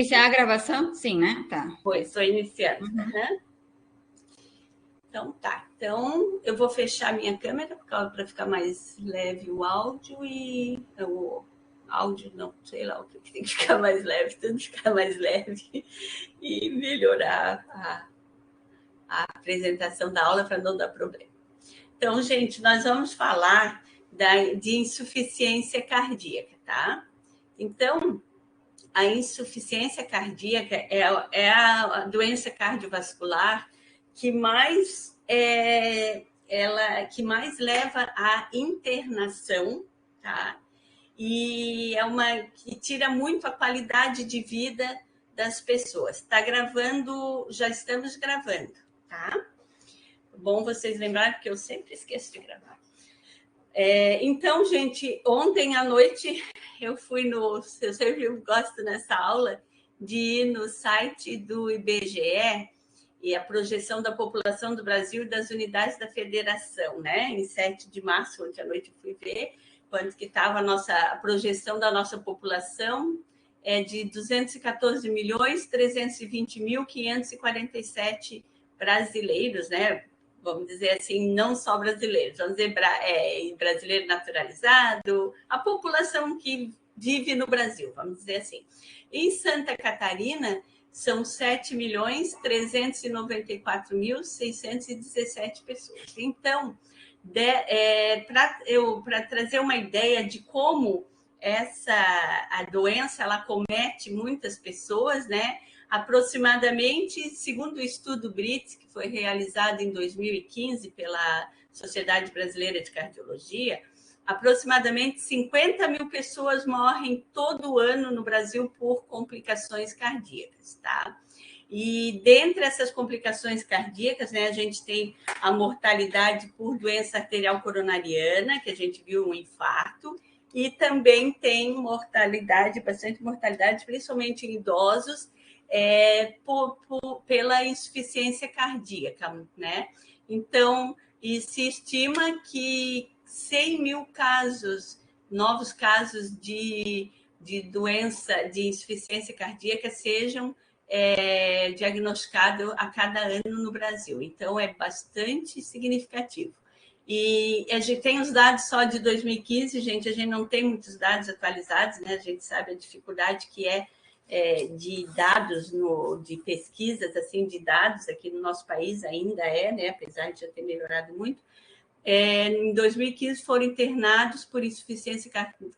Iniciar a gravação? Sim, né? Tá. Foi, estou iniciando. Uhum. Então, tá. Então, eu vou fechar minha câmera para ficar mais leve o áudio e o áudio, não, sei lá o que tem que ficar mais leve, tudo ficar mais leve e melhorar a apresentação da aula para não dar problema. Então, gente, nós vamos falar de insuficiência cardíaca, tá? Então, a insuficiência cardíaca é a doença cardiovascular que mais que mais leva à internação, tá? E é uma que tira muito a qualidade de vida das pessoas. Está gravando, já estamos gravando, tá? Bom vocês lembrarem, porque eu sempre esqueço de gravar. Então, gente, ontem à noite eu fui eu sempre gosto nessa aula de ir no site do IBGE e a projeção da população do Brasil e das unidades da federação, né? Em 7 de março, ontem à noite eu fui ver quanto que estava a projeção da nossa população, de 214.320.547 brasileiros, né? Vamos dizer assim, não só brasileiros, vamos dizer brasileiro naturalizado, a população que vive no Brasil, vamos dizer assim. Em Santa Catarina, são 7.394.617 pessoas. Então, para trazer uma ideia de como a doença ela comete muitas pessoas, né? Aproximadamente, segundo o estudo BRIT, que foi realizado em 2015 pela Sociedade Brasileira de Cardiologia, aproximadamente 50 mil pessoas morrem todo ano no Brasil por complicações cardíacas, tá? E dentre essas complicações cardíacas, né, a gente tem a mortalidade por doença arterial coronariana, que a gente viu um infarto, e também tem bastante mortalidade, principalmente em idosos, pela insuficiência cardíaca, né? Então, e se estima que 100 mil novos casos de doença, de insuficiência cardíaca sejam diagnosticados a cada ano no Brasil. Então, é bastante significativo. E a gente tem os dados só de 2015, gente, a gente não tem muitos dados atualizados, né? A gente sabe a dificuldade que de dados, de pesquisas assim, de dados aqui no nosso país ainda né? Apesar de já ter melhorado muito. Em 2015 foram internados por insuficiência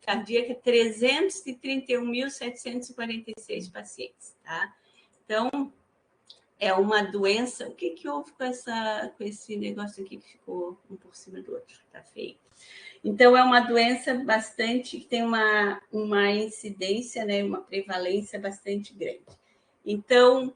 cardíaca 331.746 pacientes, tá? Então, é uma doença. O que houve com esse negócio aqui que ficou um por cima do outro? Tá feio. Então, é uma doença que tem uma incidência, né, uma prevalência bastante grande. Então,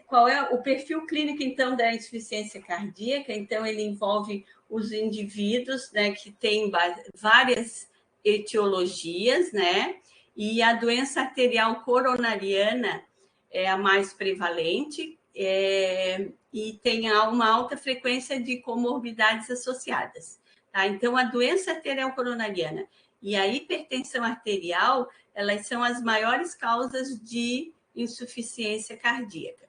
qual é o perfil clínico, então, da insuficiência cardíaca? Então, ele envolve os indivíduos, né, que têm várias etiologias, né? E a doença arterial coronariana é a mais prevalente e tem uma alta frequência de comorbidades associadas. Tá? Então, a doença arterial coronariana e a hipertensão arterial, elas são as maiores causas de insuficiência cardíaca.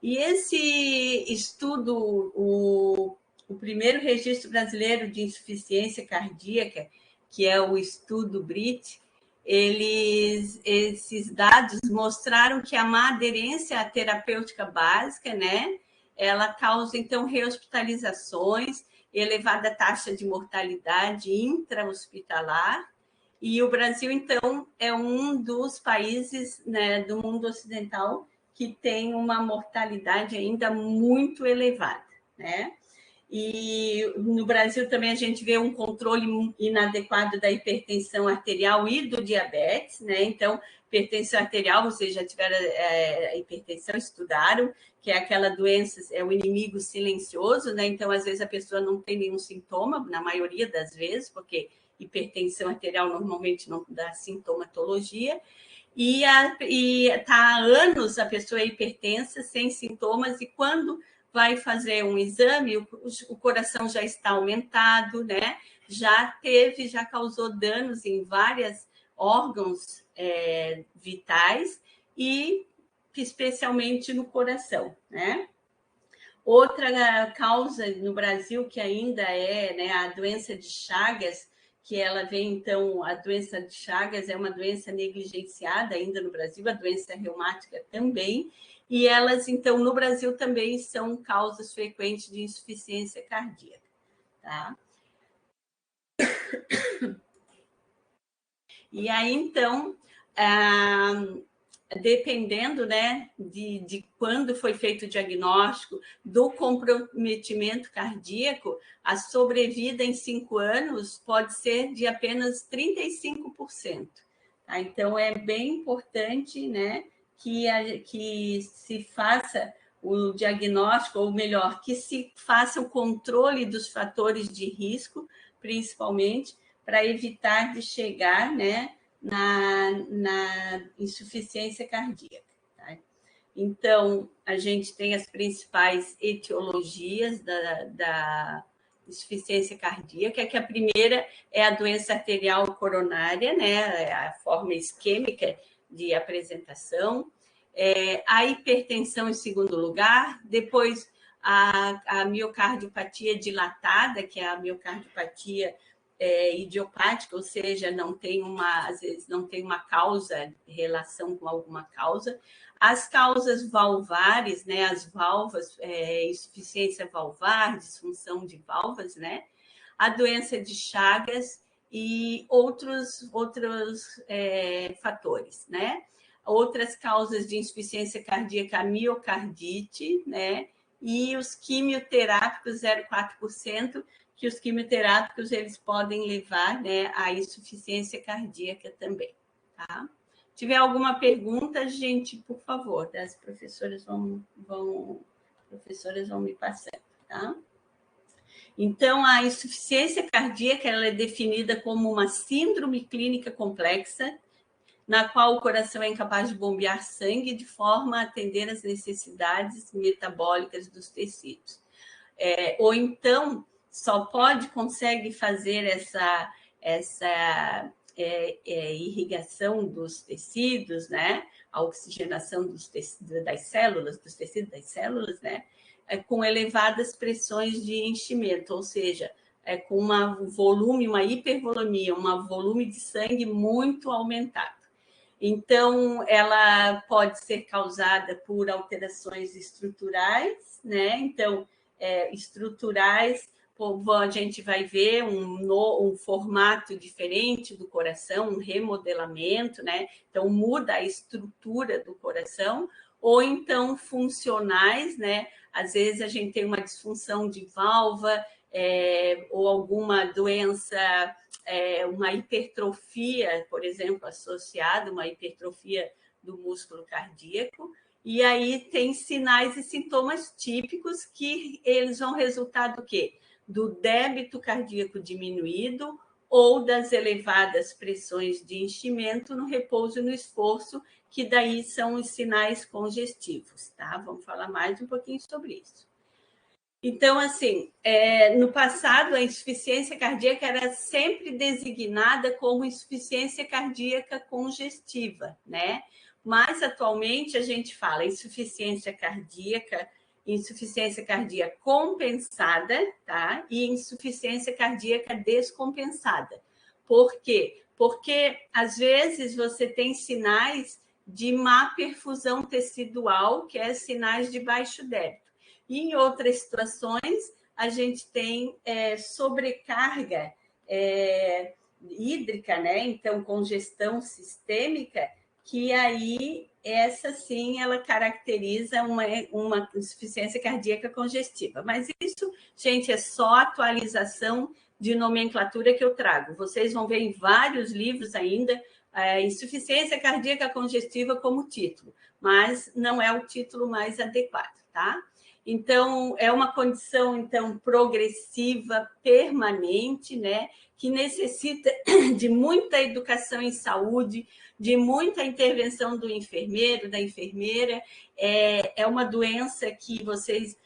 E esse estudo, o primeiro registro brasileiro de insuficiência cardíaca, que é o estudo BRIT, esses dados mostraram que a má aderência à terapêutica básica, né, ela causa, então, rehospitalizações, elevada taxa de mortalidade intra-hospitalar, e o Brasil, então, é um dos países, né, do mundo ocidental que tem uma mortalidade ainda muito elevada, né? E no Brasil também a gente vê um controle inadequado da hipertensão arterial e do diabetes, né? Então, hipertensão arterial, vocês já tiveram hipertensão, estudaram, que é aquela doença, é o inimigo silencioso, né? Então, às vezes a pessoa não tem nenhum sintoma, na maioria das vezes, porque hipertensão arterial normalmente não dá sintomatologia, e está há anos a pessoa é hipertensa, sem sintomas, e quando vai fazer um exame, o coração já está aumentado, né? Já causou danos em vários órgãos vitais, e especialmente no coração, né? Outra causa no Brasil que ainda é, né, a doença de Chagas, que ela vem, então, a doença de Chagas é uma doença negligenciada ainda no Brasil, a doença reumática também, e elas, então, no Brasil também são causas frequentes de insuficiência cardíaca, tá? E aí, então, dependendo, né, de quando foi feito o diagnóstico do comprometimento cardíaco, a sobrevida em 5 anos pode ser de apenas 35%. Tá? Então, é bem importante, né, que se faça o diagnóstico, ou melhor, que se faça o controle dos fatores de risco, principalmente, para evitar de chegar, né, na insuficiência cardíaca. Tá? Então, a gente tem as principais etiologias da insuficiência cardíaca, que a primeira é a doença arterial coronária, né, a forma isquêmica de apresentação, a hipertensão em segundo lugar, depois a miocardiopatia dilatada, que é a miocardiopatia idiopática, ou seja, não tem às vezes não tem uma causa, relação com alguma causa. As causas valvares, né, as válvulas, insuficiência valvar, disfunção de válvulas, né, a doença de Chagas e outros fatores, né? Outras causas de insuficiência cardíaca, a miocardite, né? E os quimioterápicos, 0,4%, que os quimioterápicos eles podem levar, né, à insuficiência cardíaca também, tá? Se tiver alguma pergunta, gente, por favor, as professoras vão me passando, tá? Então, a insuficiência cardíaca ela é definida como uma síndrome clínica complexa, na qual o coração é incapaz de bombear sangue de forma a atender às necessidades metabólicas dos tecidos. Ou então, só consegue fazer essa irrigação dos tecidos, né? A oxigenação das células, dos tecidos das células, né? Com elevadas pressões de enchimento, ou seja, com uma hipervolemia, um volume de sangue muito aumentado. Então, ela pode ser causada por alterações estruturais, né? Então, estruturais, a gente vai ver um formato diferente do coração, um remodelamento, né? Então, muda a estrutura do coração, ou então funcionais, né? Às vezes a gente tem uma disfunção de válvula, ou alguma doença, uma hipertrofia, por exemplo, associada, uma hipertrofia do músculo cardíaco, e aí tem sinais e sintomas típicos que eles vão resultar do quê? Do débito cardíaco diminuído ou das elevadas pressões de enchimento no repouso e no esforço, que daí são os sinais congestivos, tá? Vamos falar mais um pouquinho sobre isso. Então, assim, no passado, a insuficiência cardíaca era sempre designada como insuficiência cardíaca congestiva, né? Mas, atualmente, a gente fala insuficiência cardíaca compensada, tá? E insuficiência cardíaca descompensada. Por quê? Porque, às vezes, você tem sinais de má perfusão tecidual, que é sinais de baixo débito. E em outras situações, a gente tem sobrecarga hídrica, né? Então, congestão sistêmica, que aí, essa sim, ela caracteriza uma insuficiência cardíaca congestiva. Mas isso, gente, é só atualização de nomenclatura que eu trago. Vocês vão ver em vários livros ainda insuficiência cardíaca congestiva como título, mas não é o título mais adequado, tá? Então, é uma condição, então, progressiva, permanente, né? Que necessita de muita educação em saúde, de muita intervenção do enfermeiro, da enfermeira. É uma doença que vocês,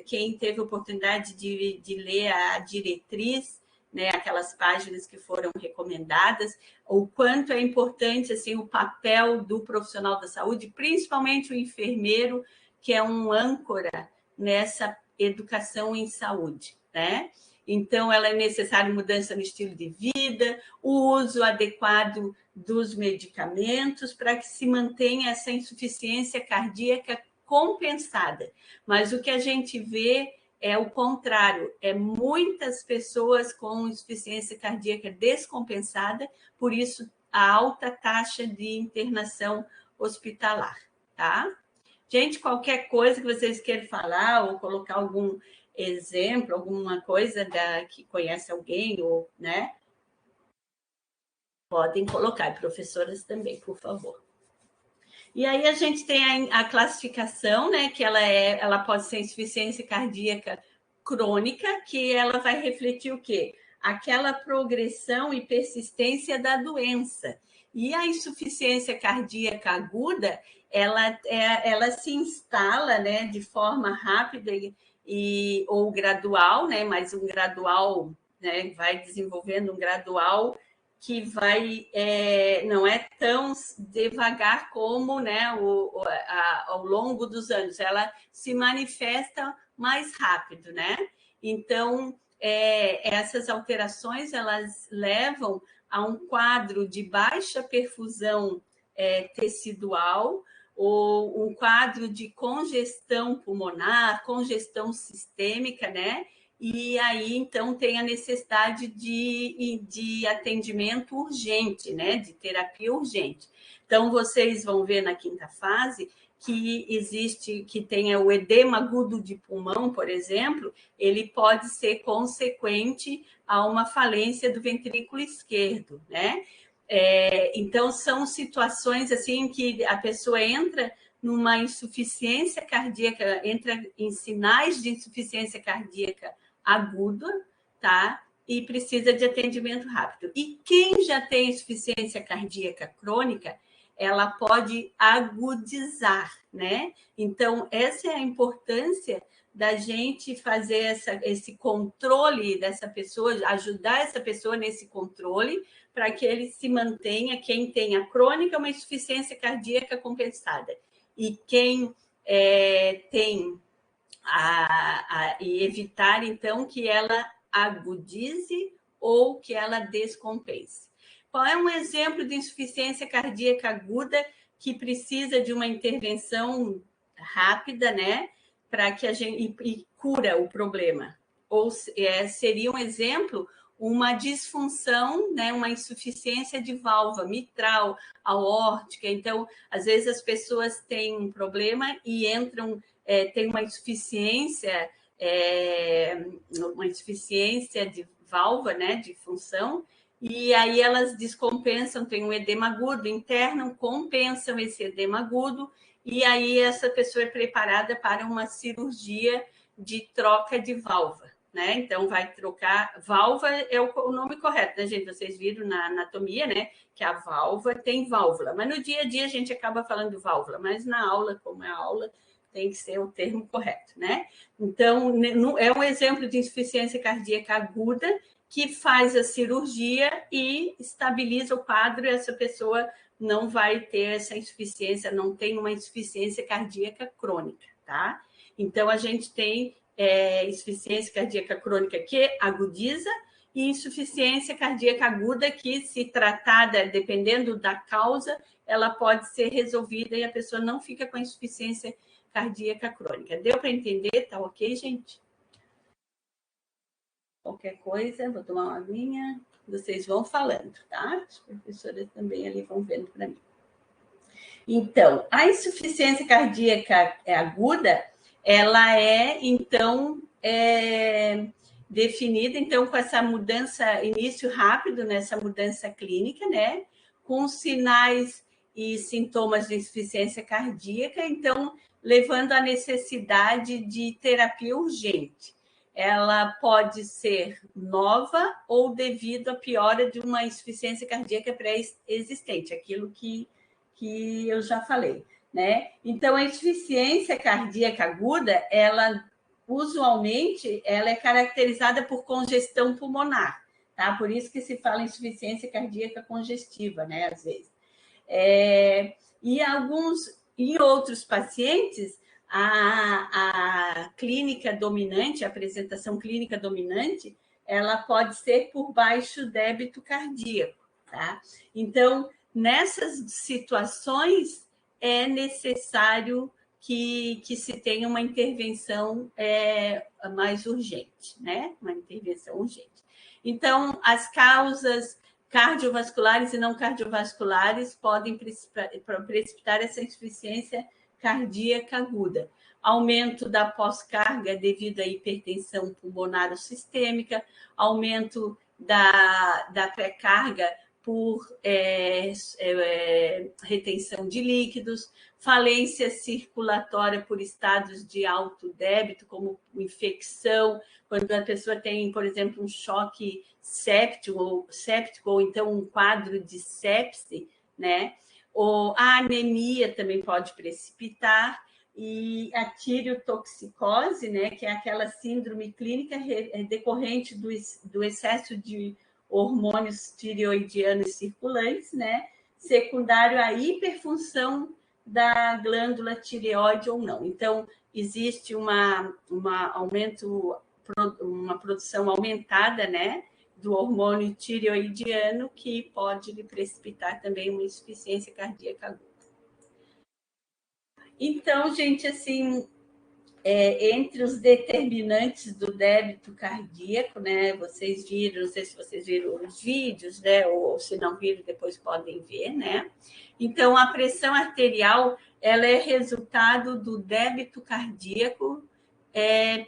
quem teve oportunidade de ler a diretriz, né, aquelas páginas que foram recomendadas, o quanto é importante assim, o papel do profissional da saúde, principalmente o enfermeiro, que é um âncora nessa educação em saúde, né? Então, ela é necessária mudança no estilo de vida, o uso adequado dos medicamentos para que se mantenha essa insuficiência cardíaca compensada. Mas o que a gente vê é o contrário, é muitas pessoas com insuficiência cardíaca descompensada, por isso a alta taxa de internação hospitalar, tá? Gente, qualquer coisa que vocês queiram falar ou colocar algum exemplo, alguma coisa que conhece alguém, ou, né? Podem colocar, professoras também, por favor. E aí a gente tem a classificação, né? Que ela pode ser insuficiência cardíaca crônica, que ela vai refletir o quê? Aquela progressão e persistência da doença. E a insuficiência cardíaca aguda, ela se instala, né, de forma rápida ou gradual, né, mas um gradual, né, vai desenvolvendo um gradual que vai não é tão devagar como, né, ao longo dos anos, ela se manifesta mais rápido, né? Então, essas alterações elas levam a um quadro de baixa perfusão tecidual, ou um quadro de congestão pulmonar, congestão sistêmica, né? E aí, então, tem a necessidade de atendimento urgente, né? De terapia urgente. Então, vocês vão ver na quinta fase que tenha o edema agudo de pulmão, por exemplo, ele pode ser consequente a uma falência do ventrículo esquerdo, né? Então, são situações assim que a pessoa entra numa insuficiência cardíaca, entra em sinais de insuficiência cardíaca aguda, tá? E precisa de atendimento rápido. E quem já tem insuficiência cardíaca crônica, ela pode agudizar, né? Então, essa é a importância da gente fazer esse controle dessa pessoa, ajudar essa pessoa nesse controle, para que ele se mantenha, quem tem a crônica, uma insuficiência cardíaca compensada. E quem tem e evitar, então, que ela agudize ou que ela descompense. Qual é um exemplo de insuficiência cardíaca aguda que precisa de uma intervenção rápida, né? Para que a gente e cura o problema? Ou seria um exemplo uma disfunção, né, uma insuficiência de válvula mitral, aórtica. Então, às vezes as pessoas têm um problema e entram, tem uma insuficiência de válvula, né, de função, e aí elas descompensam, tem um edema agudo, internam, compensam esse edema agudo, e aí essa pessoa é preparada para uma cirurgia de troca de válvula, né? Então, vai trocar... Válvula é o nome correto, né, gente? Vocês viram na anatomia, né? Que a válvula tem válvula. Mas no dia a dia a gente acaba falando válvula. Mas na aula, como é a aula, tem que ser o termo correto, né? Então, é um exemplo de insuficiência cardíaca aguda que faz a cirurgia e estabiliza o quadro, e essa pessoa não vai ter essa insuficiência, não tem uma insuficiência cardíaca crônica, tá? Então, a gente tem insuficiência cardíaca crônica que agudiza e insuficiência cardíaca aguda que, se tratada, dependendo da causa, ela pode ser resolvida e a pessoa não fica com a insuficiência cardíaca crônica. Deu para entender? Tá ok, gente? Qualquer coisa, vou tomar uma aguinha, vocês vão falando, tá? As professoras também ali vão vendo para mim. Então, a insuficiência cardíaca aguda, ela então, definida, então, com essa mudança, início rápido nessa mudança clínica, né? Com sinais e sintomas de insuficiência cardíaca, então, levando à necessidade de terapia urgente. Ela pode ser nova ou devido à piora de uma insuficiência cardíaca pré-existente, aquilo que eu já falei, né? Então, a insuficiência cardíaca aguda, ela usualmente ela é caracterizada por congestão pulmonar, tá? Por isso que se fala em insuficiência cardíaca congestiva, né, às vezes. Em outros pacientes, a clínica dominante, a apresentação clínica dominante, ela pode ser por baixo débito cardíaco, tá? Então, nessas situações, é necessário que se tenha uma intervenção mais urgente, né? Uma intervenção urgente. Então, as causas cardiovasculares e não cardiovasculares podem precipitar essa insuficiência cardíaca aguda. Aumento da pós-carga devido à hipertensão pulmonar ou sistêmica, aumento da pré-carga por retenção de líquidos, falência circulatória por estados de alto débito, como infecção, quando a pessoa tem, por exemplo, um choque séptico ou então um quadro de sepse, né? Ou a anemia também pode precipitar, e a tireotoxicose, né, que é aquela síndrome clínica decorrente do excesso de hormônios tireoidianos circulantes, né, secundário à hiperfunção da glândula tireoide ou não. Então, existe uma produção aumentada, né, do hormônio tireoidiano, que pode lhe precipitar também uma insuficiência cardíaca aguda. Então, gente, assim, entre os determinantes do débito cardíaco, né? Vocês viram, não sei se vocês viram os vídeos, né? Ou se não viram, depois podem ver, né? Então, a pressão arterial, ela é resultado do débito cardíaco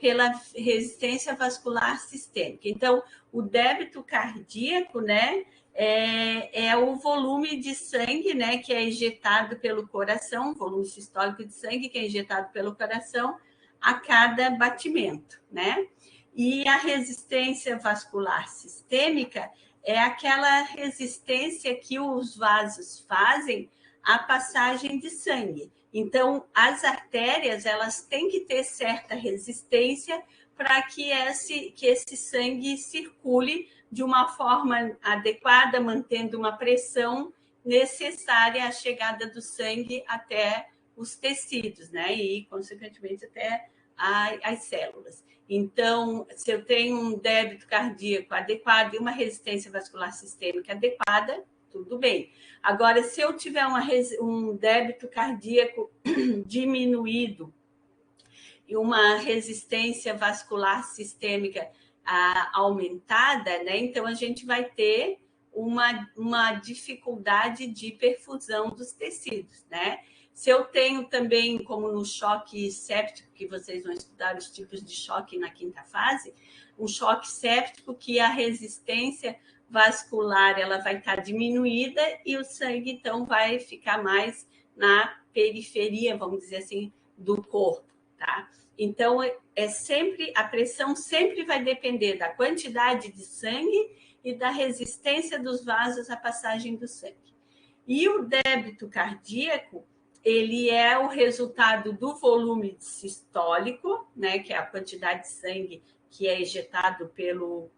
pela resistência vascular sistêmica. Então, o débito cardíaco, né? É o volume de sangue, né, que é injetado pelo coração, volume sistólico de sangue que é injetado pelo coração a cada batimento, né? E a resistência vascular sistêmica é aquela resistência que os vasos fazem à passagem de sangue. Então, as artérias, elas têm que ter certa resistência para que esse sangue circule de uma forma adequada, mantendo uma pressão necessária à chegada do sangue até os tecidos, né? E, consequentemente, até as células. Então, se eu tenho um débito cardíaco adequado e uma resistência vascular sistêmica adequada, tudo bem. Agora, se eu tiver um débito cardíaco diminuído e uma resistência vascular sistêmica aumentada, né? Então a gente vai ter uma dificuldade de perfusão dos tecidos, né? Se eu tenho também, como no choque séptico, que vocês vão estudar os tipos de choque na quinta fase, um choque séptico que a resistência vascular ela vai estar diminuída e o sangue, então, vai ficar mais na periferia, vamos dizer assim, do corpo, tá? Então, a pressão sempre vai depender da quantidade de sangue e da resistência dos vasos à passagem do sangue. E o débito cardíaco, ele é o resultado do volume sistólico, né, que é a quantidade de sangue que é injetado pelo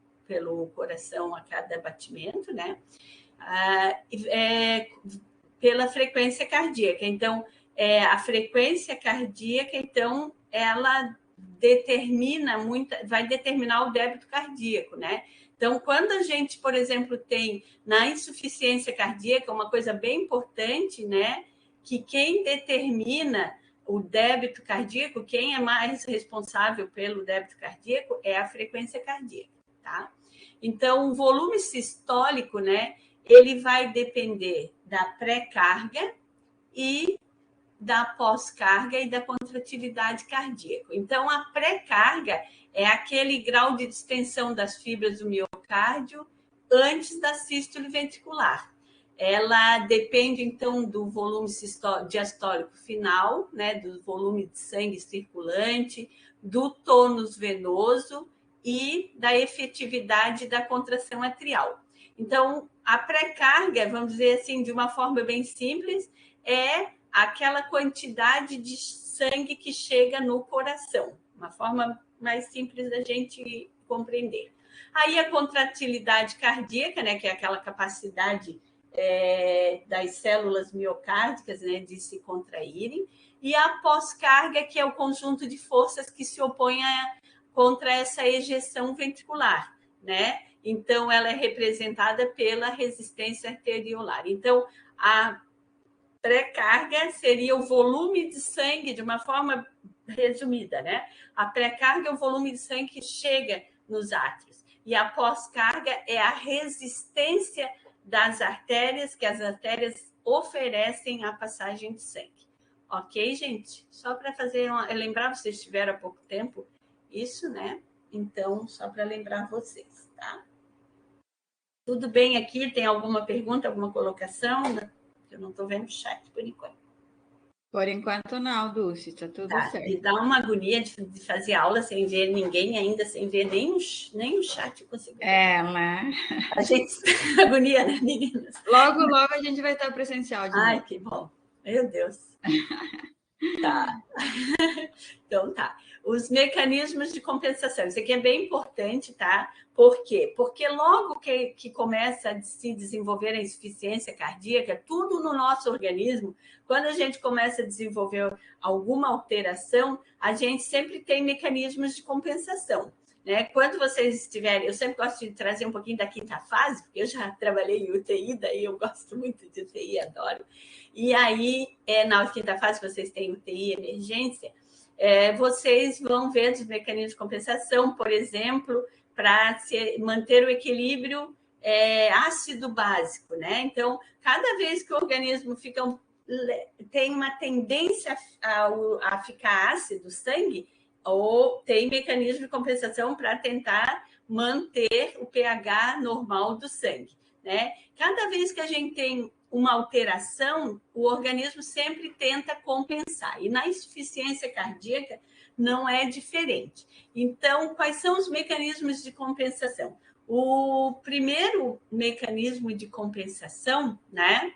coração a cada batimento, né? Pela frequência cardíaca. Então, a frequência cardíaca, então, ela vai determinar o débito cardíaco, né? Então, quando a gente, por exemplo, tem na insuficiência cardíaca, uma coisa bem importante, né? Que quem determina o débito cardíaco, quem é mais responsável pelo débito cardíaco é a frequência cardíaca, tá? Então, o volume sistólico, né? Ele vai depender da pré-carga e da pós-carga e da contratividade cardíaca. Então, a pré-carga é aquele grau de distensão das fibras do miocárdio antes da sístole ventricular. Ela depende, então, do volume diastólico final, né, do volume de sangue circulante, do tônus venoso e da efetividade da contração atrial. Então, a pré-carga, vamos dizer assim, de uma forma bem simples, é aquela quantidade de sangue que chega no coração, uma forma mais simples da gente compreender. Aí a contratilidade cardíaca, né, que é aquela capacidade das células miocárdicas, né, de se contraírem, e a pós-carga, que é o conjunto de forças que se opõem contra essa ejeção ventricular, né? Então, ela é representada pela resistência arteriolar. Então, a pré-carga seria o volume de sangue, de uma forma resumida, né? A pré-carga é o volume de sangue que chega nos átrios. E a pós-carga é a resistência das artérias, que as artérias oferecem à passagem de sangue. Ok, gente? Só para lembrar, vocês tiveram há pouco tempo isso, né? Então, só para lembrar vocês, tá? Tudo bem aqui? Tem alguma pergunta, alguma colocação? Eu não estou vendo o chat por enquanto. Por enquanto não, Dulce, está tudo certo. Me dá uma agonia de fazer aula sem ver ninguém ainda, sem ver nem o chat consigo. Né? A gente agonia, né, meninas? Logo a gente vai estar presencial de novo. Ai, que bom. Meu Deus. Tá. Então, tá. Os mecanismos de compensação. Isso aqui é bem importante, tá? Por quê? Porque logo que começa a se desenvolver a insuficiência cardíaca, tudo no nosso organismo, quando a gente começa a desenvolver alguma alteração, a gente sempre tem mecanismos de compensação. Né? Quando vocês estiverem, eu sempre gosto de trazer um pouquinho da quinta fase, porque eu já trabalhei em UTI, daí eu gosto muito de UTI, adoro. E aí, na quinta fase, vocês têm UTI emergência, vocês vão ver os mecanismos de compensação, por exemplo, para manter o equilíbrio ácido básico, né? Então, cada vez que o organismo tem uma tendência a ficar ácido, sangue, ou tem mecanismo de compensação para tentar manter o pH normal do sangue, né? Cada vez que a gente tem uma alteração, o organismo sempre tenta compensar. E na insuficiência cardíaca não é diferente. Então, quais são os mecanismos de compensação? O primeiro mecanismo de compensação, né,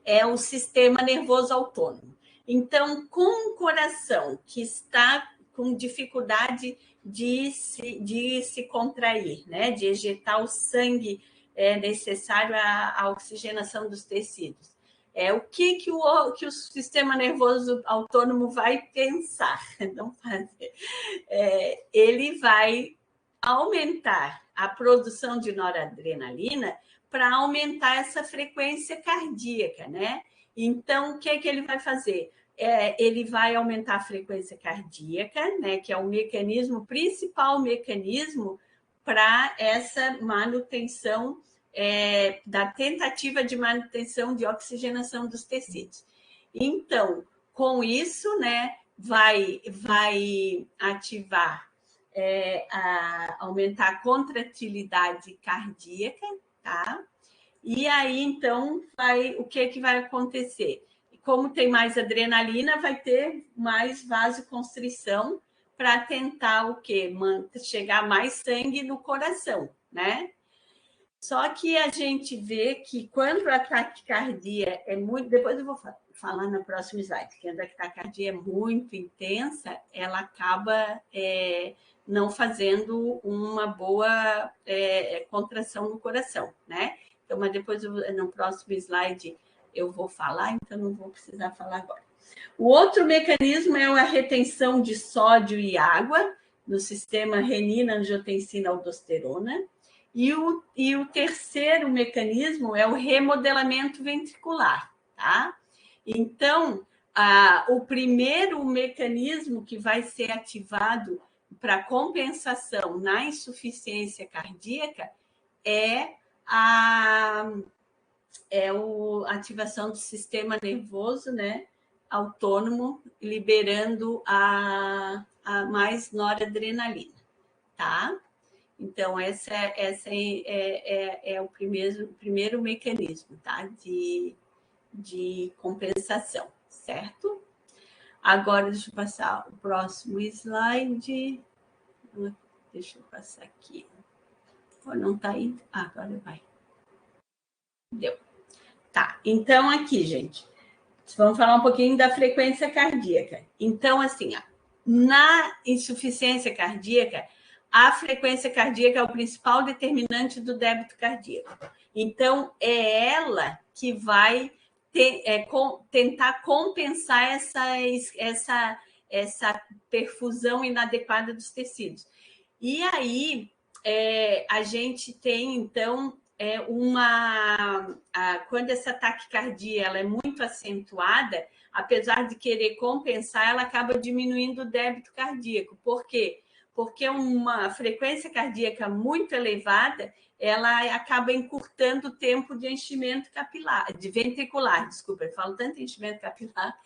é o sistema nervoso autônomo. Então, com o coração que está com dificuldade de se contrair, né, de ejetar o sangue necessário à oxigenação dos tecidos. O que o sistema nervoso autônomo vai pensar? Não fazer. Ele vai aumentar a produção de noradrenalina para aumentar essa frequência cardíaca, né? Então, o que ele vai fazer? Ele vai aumentar a frequência cardíaca, né? Que é o principal mecanismo para essa manutenção, da tentativa de manutenção de oxigenação dos tecidos. Então, com isso, né, vai ativar, aumentar a contratilidade cardíaca, tá? E aí, então, o que vai acontecer? Como tem mais adrenalina, vai ter mais vasoconstrição para tentar o quê? Chegar mais sangue no coração, né? Só que a gente vê que quando a taquicardia é muito... Depois eu vou falar no próximo slide, que quando a taquicardia é muito intensa, ela acaba não fazendo uma boa contração no coração, né? Então, mas depois, no próximo slide, eu vou falar, então não vou precisar falar agora. O outro mecanismo é a retenção de sódio e água no sistema renina-angiotensina-aldosterona. E o terceiro mecanismo é o remodelamento ventricular, tá? Então, o primeiro mecanismo que vai ser ativado para compensação na insuficiência cardíaca é a ativação do sistema nervoso, né, autônomo, liberando a mais noradrenalina, tá? Então, esse é o primeiro mecanismo, tá? De compensação, certo? Agora, deixa eu passar o próximo slide. Deixa eu passar aqui. Não está indo? Agora vai. Deu. Tá, então aqui, gente, vamos falar um pouquinho da frequência cardíaca. Então, assim, na insuficiência cardíaca, a frequência cardíaca é o principal determinante do débito cardíaco. Então, é ela que vai tentar compensar essa perfusão inadequada dos tecidos. E aí, a gente tem, então, quando essa taquicardia ela é muito acentuada, apesar de querer compensar, ela acaba diminuindo o débito cardíaco. Por quê? Porque uma frequência cardíaca muito elevada, ela acaba encurtando o tempo de enchimento capilar, de ventricular, desculpa, eu falo tanto enchimento capilar,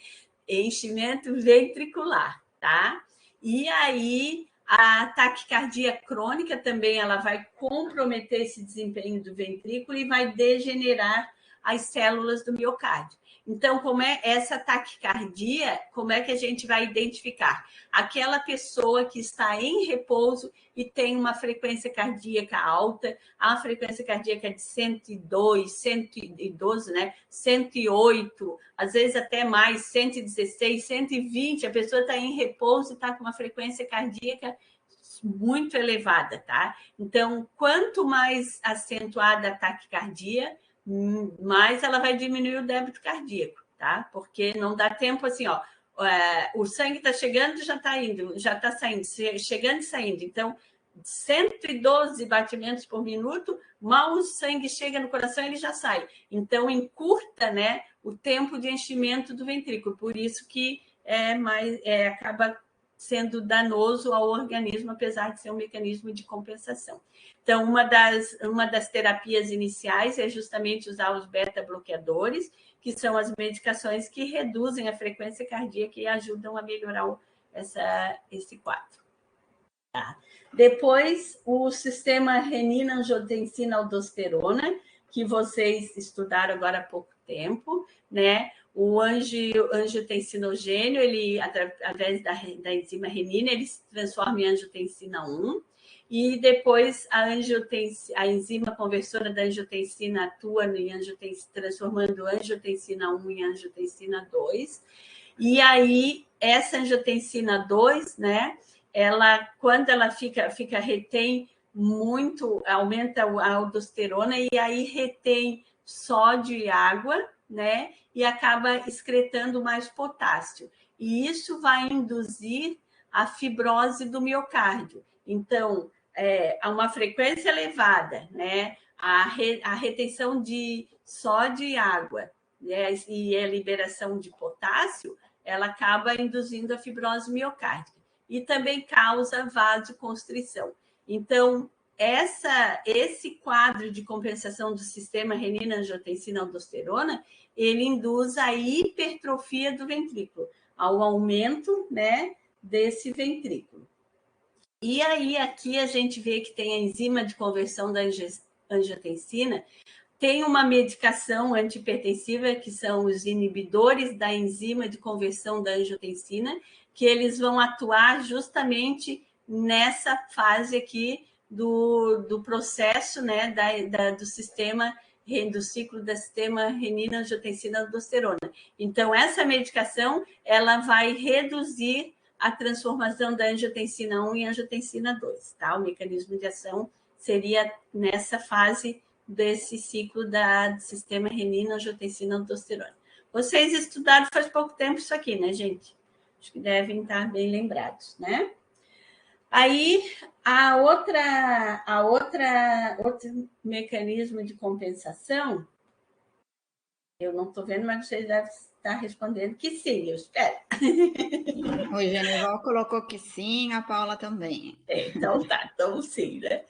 enchimento ventricular, tá? E aí, a taquicardia crônica também, ela vai comprometer esse desempenho do ventrículo e vai degenerar as células do miocárdio. Então, como é essa taquicardia, como é que a gente vai identificar? Aquela pessoa que está em repouso e tem uma frequência cardíaca alta, a frequência cardíaca de 102, 112, né? 108, às vezes até mais, 116, 120, a pessoa está em repouso e está com uma frequência cardíaca muito elevada, tá? Então, quanto mais acentuada a taquicardia, mais ela vai diminuir o débito cardíaco, tá? Porque não dá tempo assim, ó, o sangue está chegando, já está indo, já está saindo, chegando e saindo. Então, 112 batimentos por minuto, mal o sangue chega no coração, ele já sai. Então, encurta, né, o tempo de enchimento do ventrículo. Por isso que acaba sendo danoso ao organismo, apesar de ser um mecanismo de compensação. Então, uma das terapias iniciais é justamente usar os beta-bloqueadores, que são as medicações que reduzem a frequência cardíaca e ajudam a melhorar esse quadro. Tá? Depois, o sistema renina-angiotensina-aldosterona, que vocês estudaram agora há pouco tempo, né? O angiotensinogênio, ele, através da enzima renina, ele se transforma em angiotensina 1, e depois a enzima conversora da angiotensina atua transformando angiotensina 1 em angiotensina 2. E aí, essa angiotensina 2, né? Quando ela retém muito, aumenta a aldosterona e aí retém sódio e água, né? E acaba excretando mais potássio. E isso vai induzir a fibrose do miocárdio. Então, a uma frequência elevada, né? A retenção de sódio e água, né? E a liberação de potássio, ela acaba induzindo a fibrose miocárdica. E também causa vasoconstrição. Então, esse quadro de compensação do sistema renina-angiotensina-aldosterona, ele induz a hipertrofia do ventrículo, ao aumento, né, desse ventrículo. E aí, aqui a gente vê que tem a enzima de conversão da angiotensina, tem uma medicação antihipertensiva, que são os inibidores da enzima de conversão da angiotensina, que eles vão atuar justamente nessa fase aqui do processo, né, do sistema, do ciclo do sistema renina-angiotensina-aldosterona. Então, essa medicação, ela vai reduzir a transformação da angiotensina 1 em angiotensina 2, tá? O mecanismo de ação seria nessa fase desse ciclo do sistema renina-angiotensina-aldosterona. Vocês estudaram faz pouco tempo isso aqui, né, gente? Acho que devem estar bem lembrados, né? Aí, outro mecanismo de compensação, eu não estou vendo, mas vocês devem estar respondendo que sim, eu espero. O Genival colocou que sim, a Paula também. Então tá, então sim, né?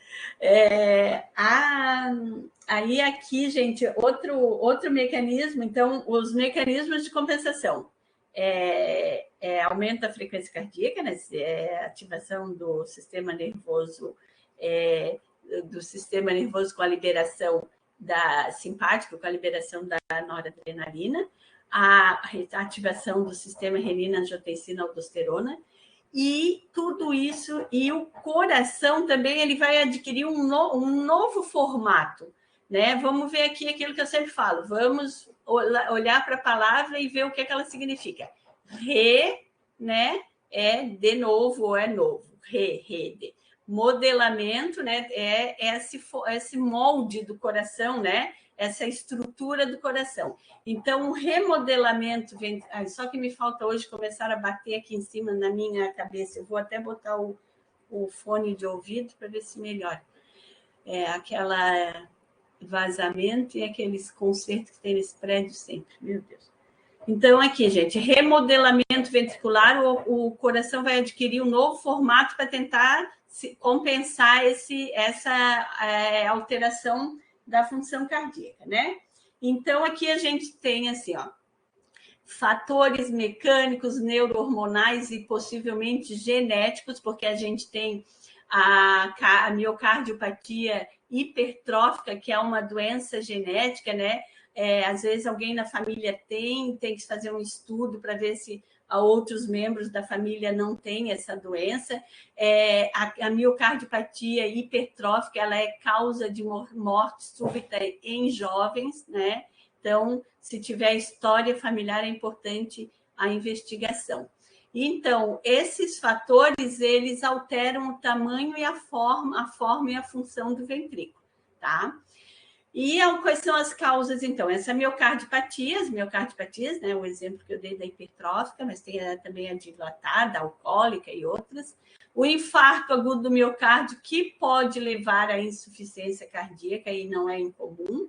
Aí aqui, gente, outro mecanismo, então, os mecanismos de compensação. Aumento da frequência cardíaca, né? Ativação do sistema nervoso, com a liberação simpática, com a liberação da noradrenalina, a ativação do sistema renina-angiotensina-aldosterona, e tudo isso, e o coração também, ele vai adquirir um novo formato, né? Vamos ver aqui aquilo que eu sempre falo, vamos olhar para a palavra e ver o que ela significa. Re, né? É de novo ou é novo, re, de. modelamento, né? É esse molde do coração, né? Essa estrutura do coração. Então, o remodelamento... Só que me falta hoje começar a bater aqui em cima na minha cabeça. Eu vou até botar o fone de ouvido para ver se melhora. Aquela vazamento e aqueles concertos que tem nesse prédio sempre. Meu Deus. Então, aqui, gente, remodelamento ventricular, o coração vai adquirir um novo formato para tentar compensar essa alteração da função cardíaca, né? Então, aqui a gente tem, assim, ó, fatores mecânicos, neurohormonais e possivelmente genéticos, porque a gente tem a miocardiopatia hipertrófica, que é uma doença genética, né? Às vezes alguém na família tem que fazer um estudo para ver se outros membros da família não têm essa doença. A miocardiopatia hipertrófica, ela é causa de morte súbita em jovens, né? Então, se tiver história familiar, é importante a investigação. Então, esses fatores, eles alteram o tamanho e a forma e a função do ventrículo, tá? E quais são as causas, então? Essa miocardiopatias, né? O exemplo que eu dei da hipertrófica, mas tem também a dilatada, a alcoólica e outras. O infarto agudo do miocárdio, que pode levar à insuficiência cardíaca, e não é incomum.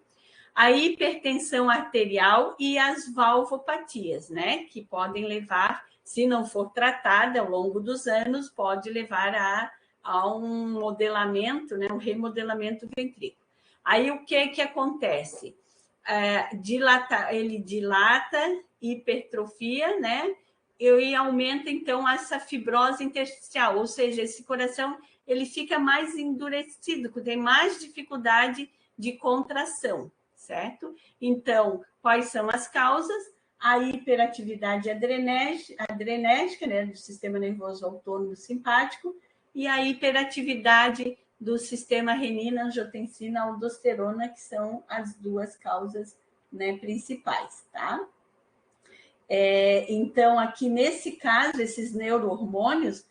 A hipertensão arterial e as valvopatias, né? Que podem levar, se não for tratada ao longo dos anos, pode levar a um modelamento, né? Um remodelamento do ventrículo. Aí, o que acontece? Ele dilata, hipertrofia, né? E aumenta, então, essa fibrose intersticial, ou seja, esse coração ele fica mais endurecido, tem mais dificuldade de contração, certo? Então, quais são as causas? A hiperatividade adrenérgica, né, do sistema nervoso autônomo simpático, e a hiperatividade do sistema renina, angiotensina, aldosterona, que são as duas causas, né, principais, tá? Então, aqui nesse caso, esses neurohormônios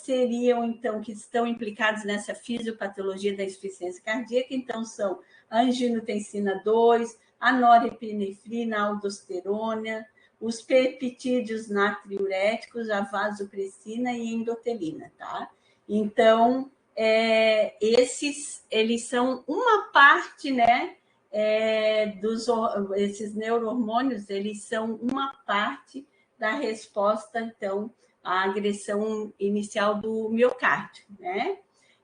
seriam, então, que estão implicados nessa fisiopatologia da insuficiência cardíaca, então, são a angiotensina 2, a norepinefrina, a aldosterona, os peptídeos natriuréticos, a vasopressina e endotelina, tá? Então, eles são uma parte, né, esses neurohormônios, eles são uma parte da resposta, então, à agressão inicial do miocárdio, né?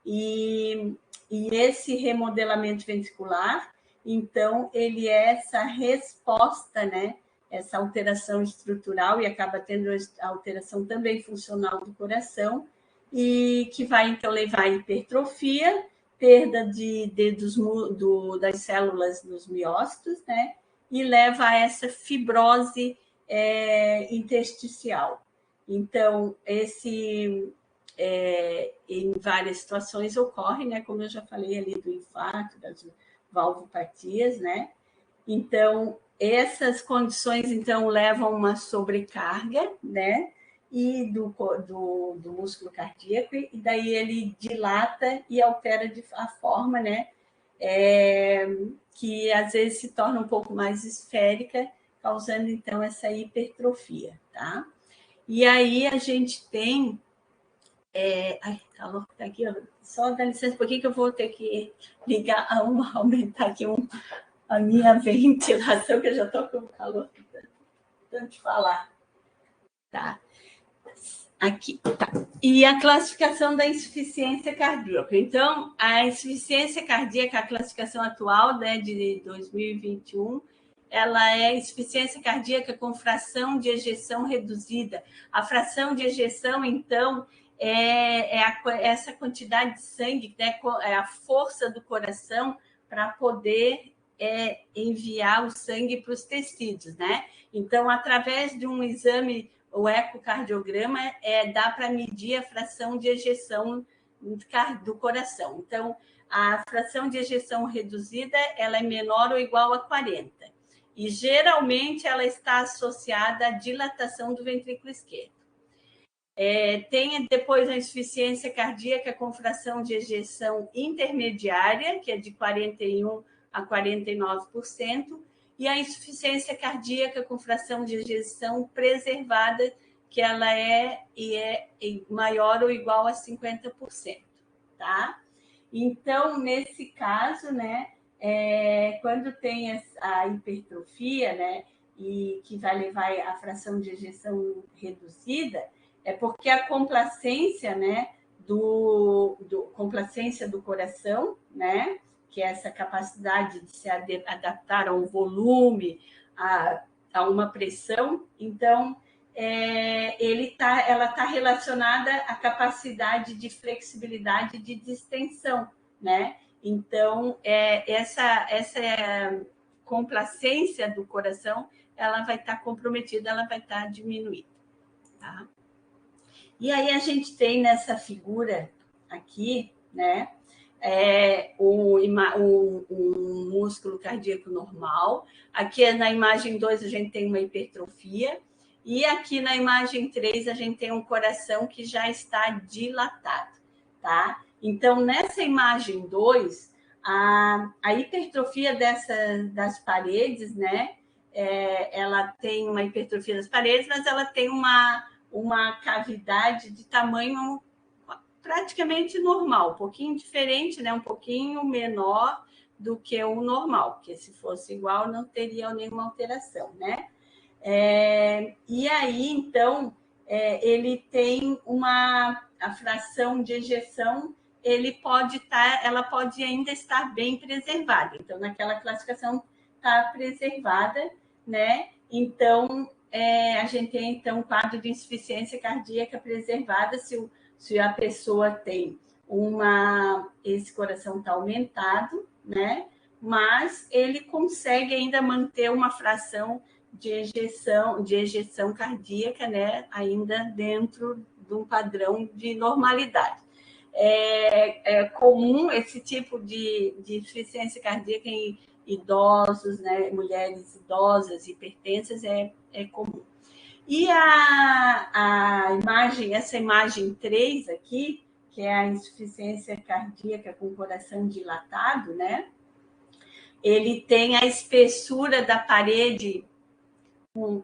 E esse remodelamento ventricular, então, ele é essa resposta, né? Essa alteração estrutural, e acaba tendo a alteração também funcional do coração, e que vai, então, levar à hipertrofia, perda das células dos miócitos, né? E leva a essa fibrose intersticial. Então, em várias situações ocorre, né? Como eu já falei ali do infarto, das valvopatias, né? Então, essas condições, então, levam a uma sobrecarga, né? E do músculo cardíaco, e daí ele dilata e altera a forma, né? Que às vezes se torna um pouco mais esférica, causando, então, essa hipertrofia, tá? E aí a gente tem... calor que tá aqui, ó. Só dá licença um pouquinho que eu vou ter que ligar aumentar aqui a minha ventilação, que eu já estou com calor, tanto de falar. Tá? Aqui, tá. E a classificação da insuficiência cardíaca. Então, a insuficiência cardíaca, a classificação atual, né, de 2021, ela é insuficiência cardíaca com fração de ejeção reduzida. A fração de ejeção, então, essa quantidade de sangue, né, é a força do coração para poder enviar o sangue para os tecidos, né? Então, através de um exame, o ecocardiograma, dá para medir a fração de ejeção do coração. Então, a fração de ejeção reduzida, ela é menor ou igual a 40. E, geralmente, ela está associada à dilatação do ventrículo esquerdo. Tem depois a insuficiência cardíaca com fração de ejeção intermediária, que é de 41% a 49%, e a insuficiência cardíaca com fração de ejeção preservada, que ela é maior ou igual a 50%, tá? Então, nesse caso, né, quando tem a hipertrofia, né, e que vai levar a fração de ejeção reduzida, é porque a complacência, né, complacência do coração, né, que é essa capacidade de se adaptar a um volume, a uma pressão, então ela está relacionada à capacidade de flexibilidade de distensão, né? Então, essa complacência do coração, ela vai estar comprometida, ela vai estar diminuída, tá? E aí a gente tem nessa figura aqui, né, um músculo cardíaco normal. Aqui na imagem 2 a gente tem uma hipertrofia. E aqui na imagem 3 a gente tem um coração que já está dilatado, tá? Então, nessa imagem 2, a hipertrofia das paredes, né? Ela tem uma hipertrofia das paredes, mas ela tem uma cavidade de tamanho praticamente normal, um pouquinho diferente, né? Um pouquinho menor do que o normal, porque se fosse igual não teria nenhuma alteração, né? E aí, então, ele tem a fração de ejeção, ela pode ainda estar bem preservada. Então, naquela classificação está preservada, né? Então, a gente tem então um quadro de insuficiência cardíaca preservada se a pessoa tem esse coração está aumentado, né? Mas ele consegue ainda manter uma fração de ejeção cardíaca, né? Ainda dentro de um padrão de normalidade. É comum esse tipo de insuficiência cardíaca em idosos, né? Mulheres idosas, hipertensas, é comum. E essa imagem 3 aqui, que é a insuficiência cardíaca com coração dilatado, né? Ele tem a espessura da parede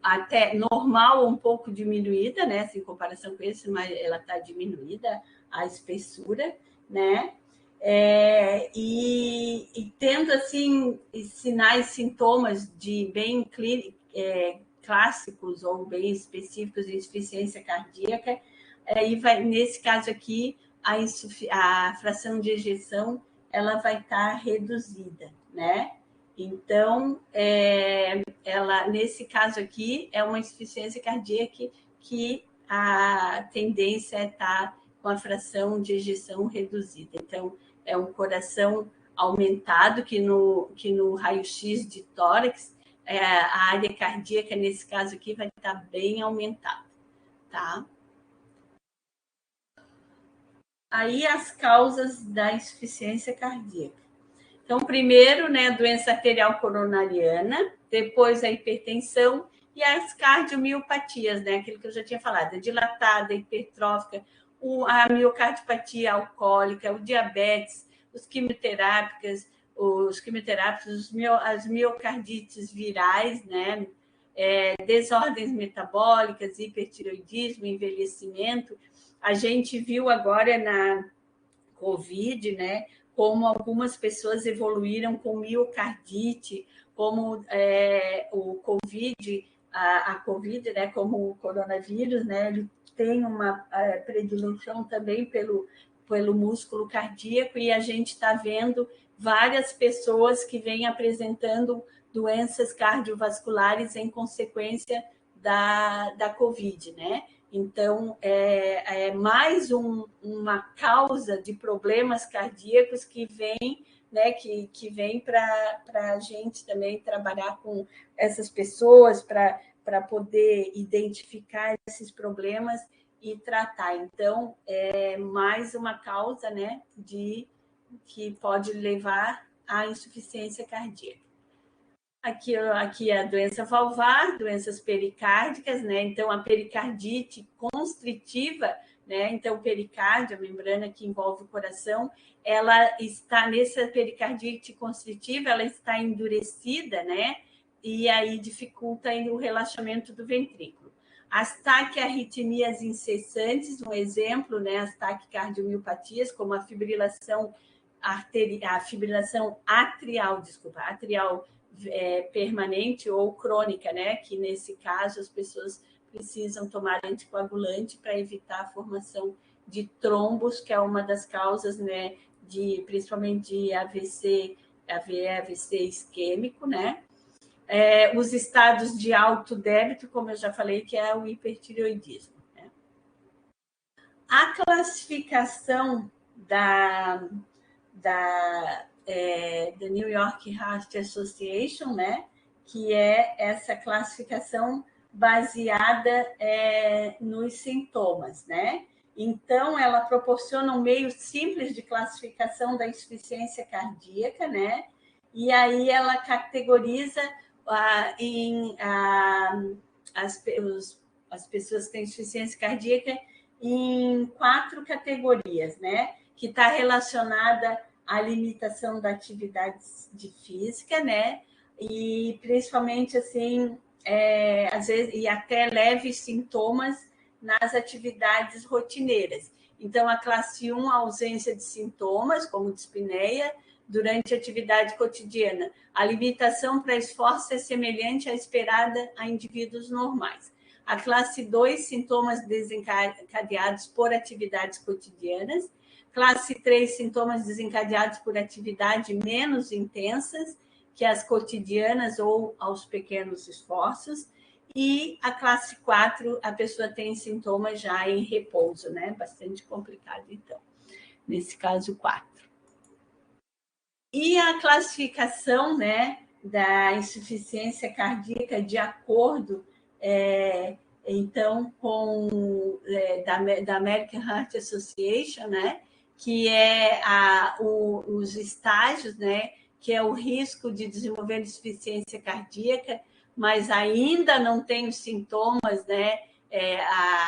até normal ou um pouco diminuída, né? Em comparação com esse, mas ela está diminuída, a espessura, né? E tendo, assim, sinais, sintomas de bem clássicos ou bem específicos de insuficiência cardíaca, nesse caso aqui, a fração de ejeção ela vai estar reduzida, né? Então, nesse caso aqui, é uma insuficiência cardíaca que a tendência é estar com a fração de ejeção reduzida. Então, é um coração aumentado, que no raio-x de tórax, a área cardíaca, nesse caso aqui, vai estar bem aumentada, tá? Aí, as causas da insuficiência cardíaca. Então, primeiro, né, a doença arterial coronariana, depois a hipertensão e as cardiomiopatias, né, aquilo que eu já tinha falado, a dilatada, a hipertrófica, a miocardiopatia alcoólica, o diabetes, as quimioterápicos, as miocardites virais, né, desordens metabólicas, hipertireoidismo, envelhecimento. A gente viu agora na COVID, né, como algumas pessoas evoluíram com miocardite, como o COVID, a COVID, né, como o coronavírus, né, ele tem uma predileção também pelo músculo cardíaco, e a gente está vendo várias pessoas que vêm apresentando doenças cardiovasculares em consequência da COVID, né? Então, é mais uma causa de problemas cardíacos que vem, né, que vem para a gente também trabalhar com essas pessoas para poder identificar esses problemas e tratar. Então, é mais uma causa, né, que pode levar à insuficiência cardíaca. Aqui é a doença valvar, doenças pericárdicas, né? Então, a pericardite constritiva, né? Então, o pericárdio, a membrana que envolve o coração, ela está nessa pericardite constritiva, ela está endurecida, né? E aí dificulta o relaxamento do ventrículo. As taquiarritmias incessantes, um exemplo, né? As taquicardiomiopatia, como a fibrilação atrial, atrial permanente ou crônica, né? Que nesse caso as pessoas precisam tomar anticoagulante para evitar a formação de trombos, que é uma das causas, né? Principalmente de AVC, AVC isquêmico, né? Os estados de alto débito, como eu já falei, que é o hipertireoidismo. Né? A classificação da New York Heart Association, né? Que é essa classificação baseada nos sintomas, né? Então, ela proporciona um meio simples de classificação da insuficiência cardíaca, né? E aí ela categoriza as pessoas que têm insuficiência cardíaca em 4 categorias, né? Que está relacionada à limitação da atividade de física, né? E principalmente assim, às vezes, e até leves sintomas nas atividades rotineiras. Então, a classe 1, a ausência de sintomas, como dispneia, durante a atividade cotidiana. A limitação para esforço é semelhante à esperada a indivíduos normais. A classe 2, sintomas desencadeados por atividades cotidianas. Classe 3, sintomas desencadeados por atividades menos intensas que as cotidianas ou aos pequenos esforços. E a classe 4, a pessoa tem sintomas já em repouso, né? Bastante complicado, então. Nesse caso, 4. E a classificação, né, da insuficiência cardíaca de acordo, então, com da American Heart Association, né, que é os estágios, né, que é o risco de desenvolver insuficiência cardíaca, mas ainda não tem os sintomas, né,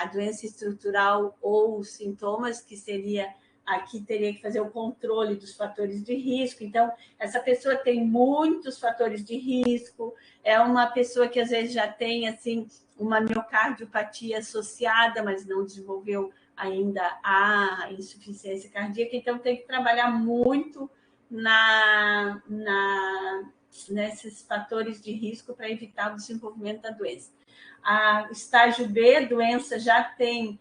a doença estrutural ou os sintomas, que seria aqui teria que fazer o controle dos fatores de risco. Então, essa pessoa tem muitos fatores de risco, é uma pessoa que às vezes já tem assim uma miocardiopatia associada, mas não desenvolveu ainda a insuficiência cardíaca, então tem que trabalhar muito nesses fatores de risco para evitar o desenvolvimento da doença. Estágio B, doença já tem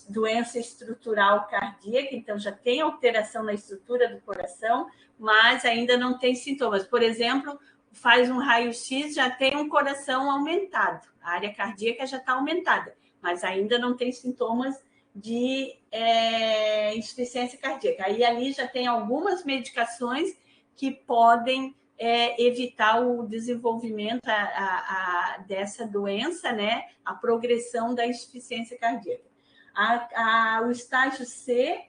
doença estrutural cardíaca, então já tem alteração na estrutura do coração, mas ainda não tem sintomas. Por exemplo, faz um raio-x, já tem um coração aumentado, a área cardíaca já está aumentada, mas ainda não tem sintomas de insuficiência cardíaca. Aí ali já tem algumas medicações que podem evitar o desenvolvimento dessa doença, né? A progressão da insuficiência cardíaca. O estágio C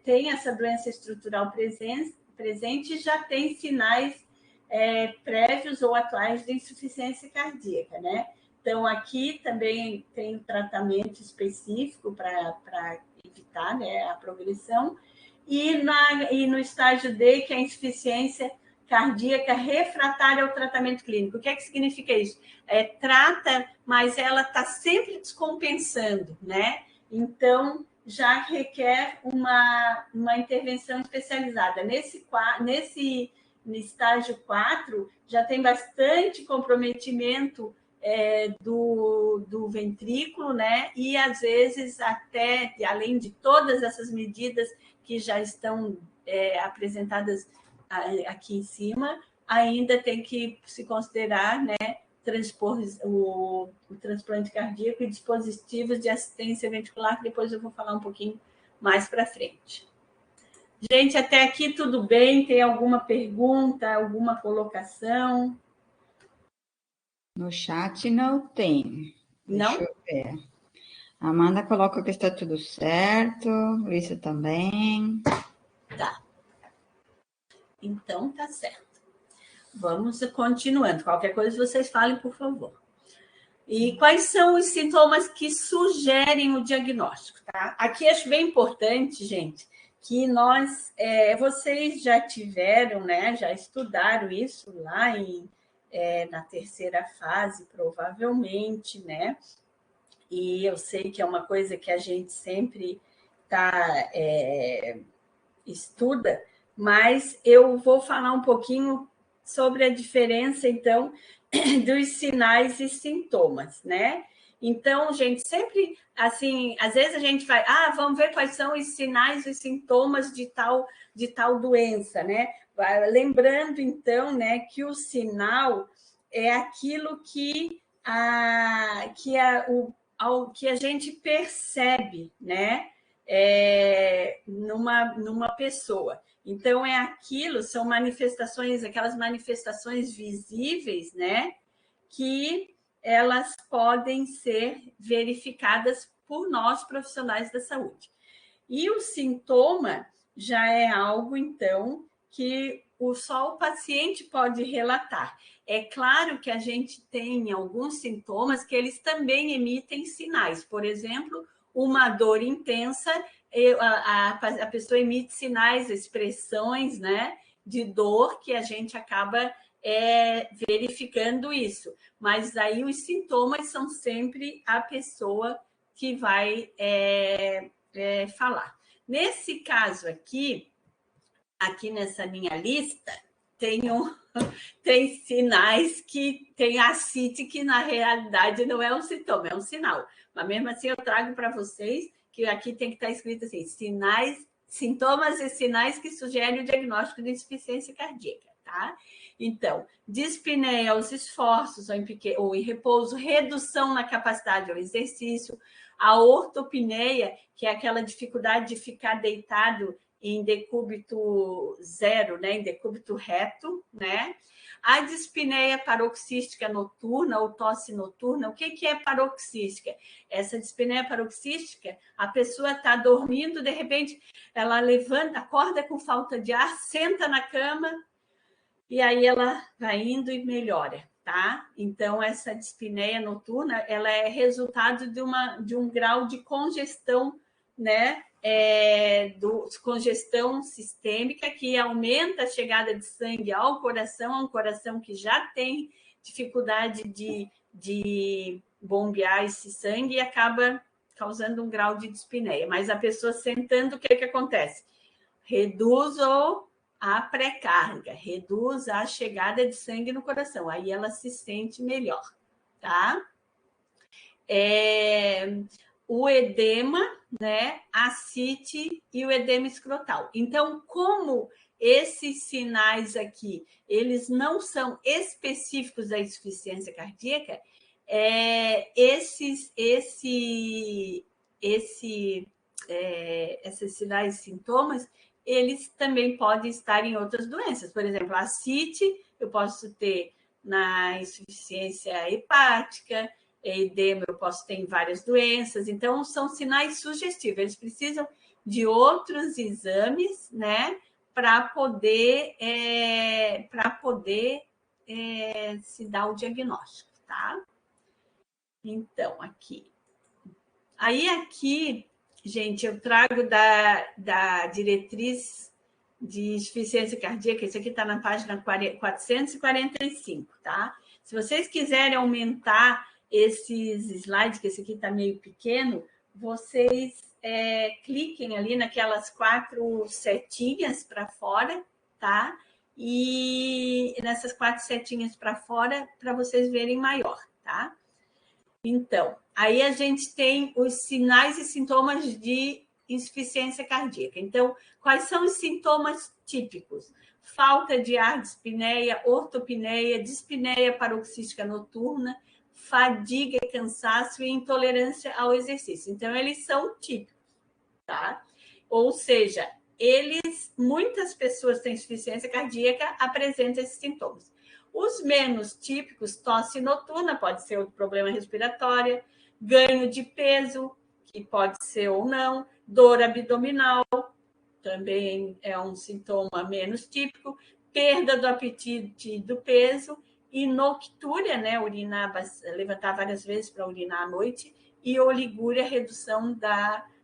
tem essa doença estrutural presente e já tem sinais prévios ou atuais de insuficiência cardíaca, né? Então, aqui também tem um tratamento específico para evitar, né, a progressão. E no estágio D, que é a insuficiência cardíaca refratária ao tratamento clínico. O que é que significa isso? Trata, mas ela está sempre descompensando, né? Então, já requer uma intervenção especializada. No estágio 4, já tem bastante comprometimento do ventrículo, né? E, às vezes, até, além de todas essas medidas que já estão apresentadas aqui em cima, ainda tem que se considerar, né, transpor o transplante cardíaco e dispositivos de assistência ventricular, que depois eu vou falar um pouquinho mais para frente. Gente, até aqui tudo bem? Tem alguma pergunta, alguma colocação? No chat não tem. Não? Deixa eu ver. A Amanda coloca que está tudo certo, Luísa também. Tá. Então, tá certo. Vamos continuando. Qualquer coisa vocês falem, por favor. E quais são os sintomas que sugerem o diagnóstico, tá? Aqui acho bem importante, gente, que vocês já tiveram, né? Já estudaram isso lá na terceira fase, provavelmente, né? E eu sei que é uma coisa que a gente sempre estuda, mas eu vou falar um pouquinho sobre a diferença, então, dos sinais e sintomas, né? Então, gente, sempre, assim, às vezes a gente vai, vamos ver quais são os sinais e sintomas de tal doença, né? Lembrando, então, né, que o sinal é aquilo que a gente percebe, né? Numa pessoa. Então, são manifestações, aquelas manifestações visíveis, né? Que elas podem ser verificadas por nós, profissionais da saúde. E o sintoma já é algo, então, que só o paciente pode relatar. É claro que a gente tem alguns sintomas que eles também emitem sinais. Por exemplo, uma dor intensa, a pessoa emite sinais, expressões, né, de dor que a gente acaba verificando isso. Mas aí os sintomas são sempre a pessoa que vai falar. Nesse caso aqui nessa minha lista, tem sinais que tem ascite, que na realidade não é um sintoma, é um sinal. Mas mesmo assim eu trago para vocês que aqui tem que estar escrito assim: sintomas e sinais que sugerem o diagnóstico de insuficiência cardíaca, tá? Então, dispneia aos esforços ou em repouso, redução na capacidade ao exercício, a ortopneia, que é aquela dificuldade de ficar deitado em decúbito zero, né, em decúbito reto, né? A dispneia paroxística noturna ou tosse noturna. O que é paroxística? Essa dispneia paroxística, a pessoa está dormindo, de repente ela levanta, acorda com falta de ar, senta na cama e aí ela vai indo e melhora, tá? Então, essa dispneia noturna, ela é resultado de um grau de congestão, né? Congestão sistêmica, que aumenta a chegada de sangue ao coração, um coração que já tem dificuldade de bombear esse sangue e acaba causando um grau de dispneia. Mas a pessoa sentando, o que acontece? Reduz a pré-carga, reduz a chegada de sangue no coração, aí ela se sente melhor, tá? O edema, né, ascite e o edema escrotal. Então, como esses sinais aqui, eles não são específicos da insuficiência cardíaca, esses sinais e sintomas, eles também podem estar em outras doenças. Por exemplo, a ascite, eu posso ter na insuficiência hepática, edema eu posso ter em várias doenças. Então, são sinais sugestivos. Eles precisam de outros exames, né, para poder se dar o diagnóstico, tá? Então, aqui. Aí, aqui, gente, eu trago da diretriz de insuficiência cardíaca, isso aqui está na página 445, tá? Se vocês quiserem aumentar esses slides, que esse aqui está meio pequeno, vocês cliquem ali naquelas 4 setinhas para fora, tá? E nessas 4 setinhas para fora, para vocês verem maior, tá? Então, aí a gente tem os sinais e sintomas de insuficiência cardíaca. Então, quais são os sintomas típicos? Falta de ar, dispneia, ortopneia, dispneia paroxística noturna, fadiga, cansaço e intolerância ao exercício. Então, eles são típicos, tá? Ou seja, muitas pessoas que têm insuficiência cardíaca apresentam esses sintomas. Os menos típicos, tosse noturna, pode ser outro problema respiratório, ganho de peso, que pode ser ou não, dor abdominal, também é um sintoma menos típico, perda do apetite e do peso, e noctúria, né, levantar várias vezes para urinar à noite, e oligúria, redução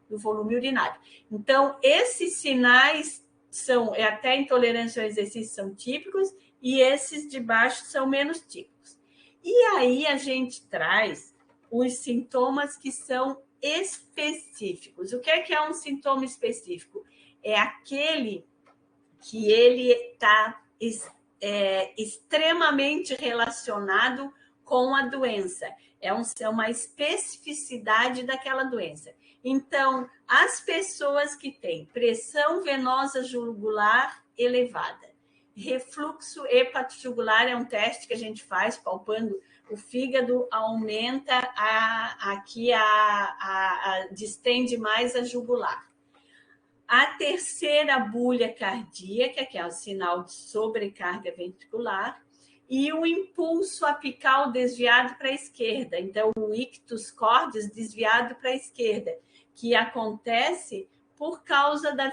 do volume urinário. Então, esses sinais até intolerância ao exercício são típicos, e esses de baixo são menos típicos. E aí a gente traz os sintomas que são específicos. O que é um sintoma específico? É aquele que ele está extremamente relacionado com a doença. É uma especificidade daquela doença. Então, as pessoas que têm pressão venosa jugular elevada, refluxo hepatojugular é um teste que a gente faz palpando o fígado, aumenta distende mais a jugular. A terceira bulha cardíaca, que é o sinal de sobrecarga ventricular, e o impulso apical desviado para a esquerda. Então, o ictus cordis desviado para a esquerda, que acontece por causa da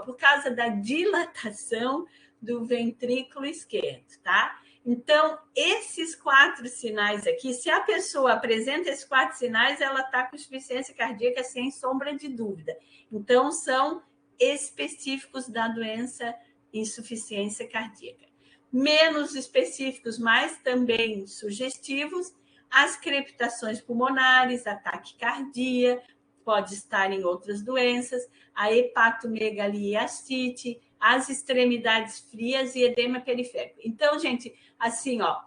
por causa da dilatação do ventrículo esquerdo, tá? Então, esses 4 sinais aqui, se a pessoa apresenta esses 4 sinais, ela está com insuficiência cardíaca sem sombra de dúvida. Então, são específicos da doença insuficiência cardíaca. Menos específicos, mas também sugestivos, as crepitações pulmonares, a taquicardia, pode estar em outras doenças, a hepatomegalia e ascite, as extremidades frias e edema periférico. Então, gente, assim, ó,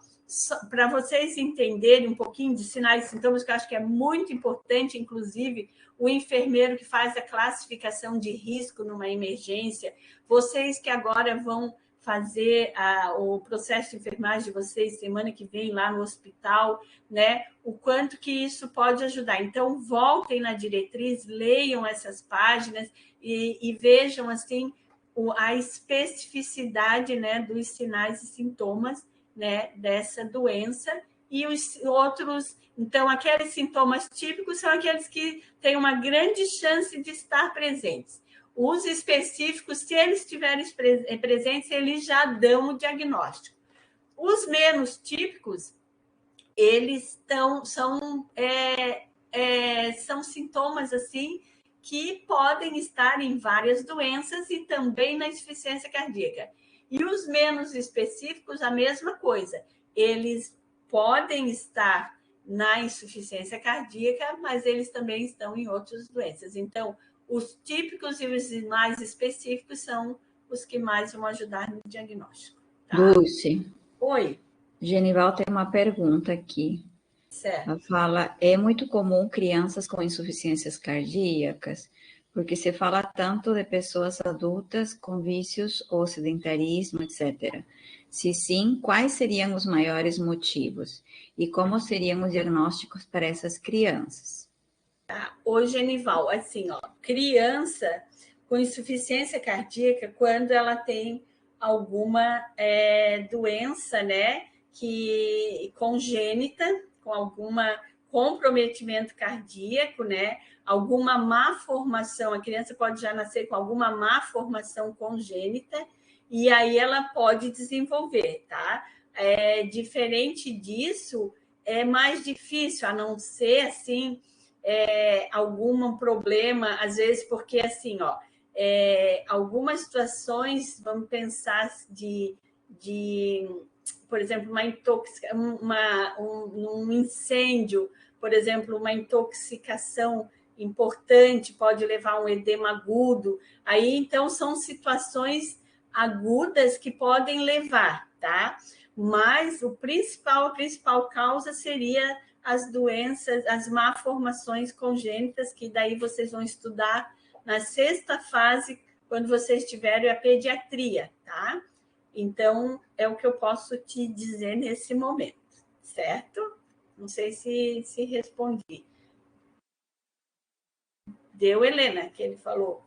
para vocês entenderem um pouquinho de sinais e sintomas, que eu acho que é muito importante, inclusive, o enfermeiro que faz a classificação de risco numa emergência, vocês que agora vão fazer o processo de enfermagem de vocês semana que vem lá no hospital, né? O quanto que isso pode ajudar. Então, voltem na diretriz, leiam essas páginas e vejam, assim, a especificidade, né, dos sinais e sintomas, né, dessa doença. E os outros, então, aqueles sintomas típicos são aqueles que têm uma grande chance de estar presentes. Os específicos, se eles estiverem presentes, eles já dão o diagnóstico. Os menos típicos, eles são sintomas assim que podem estar em várias doenças e também na insuficiência cardíaca. E os menos específicos, a mesma coisa. Eles podem estar na insuficiência cardíaca, mas eles também estão em outras doenças. Então, os típicos e os mais específicos são os que mais vão ajudar no diagnóstico. Tá? Dulce. Oi. Genival tem uma pergunta aqui. Certo. Ela fala, é muito comum crianças com insuficiências cardíacas, porque se fala tanto de pessoas adultas com vícios ou sedentarismo, etc. Se sim, quais seriam os maiores motivos? E como seriam os diagnósticos para essas crianças? Ô, Genival, assim, ó, criança com insuficiência cardíaca, quando ela tem alguma doença, né, que congênita, com alguma comprometimento cardíaco, né, alguma má formação, a criança pode já nascer com alguma má formação congênita, e aí ela pode desenvolver, tá? Diferente disso, é mais difícil, a não ser, assim, algum problema, às vezes, porque, assim, ó, algumas situações, vamos pensar por exemplo, um incêndio, por exemplo, uma intoxicação importante pode levar a um edema agudo. Aí, então, são situações agudas que podem levar, tá? Mas a principal causa seria as doenças, as malformações congênitas, que daí vocês vão estudar na 6ª fase, quando vocês tiverem a pediatria, tá? Então, é o que eu posso te dizer nesse momento, certo? Não sei se respondi. Deu, Helena, que ele falou.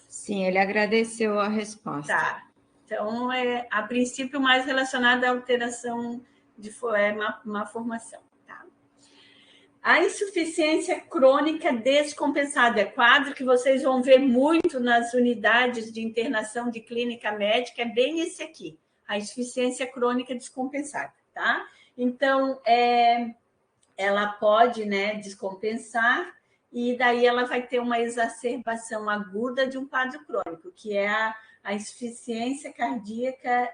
Sim, ele agradeceu a resposta. Tá. Então, a princípio, mais relacionado à alteração de má formação. Tá? A insuficiência crônica descompensada é quadro que vocês vão ver muito nas unidades de internação de clínica médica, é bem esse aqui, a insuficiência crônica descompensada, tá? Então, ela pode, né, descompensar e daí ela vai ter uma exacerbação aguda de um quadro crônico, que é a insuficiência cardíaca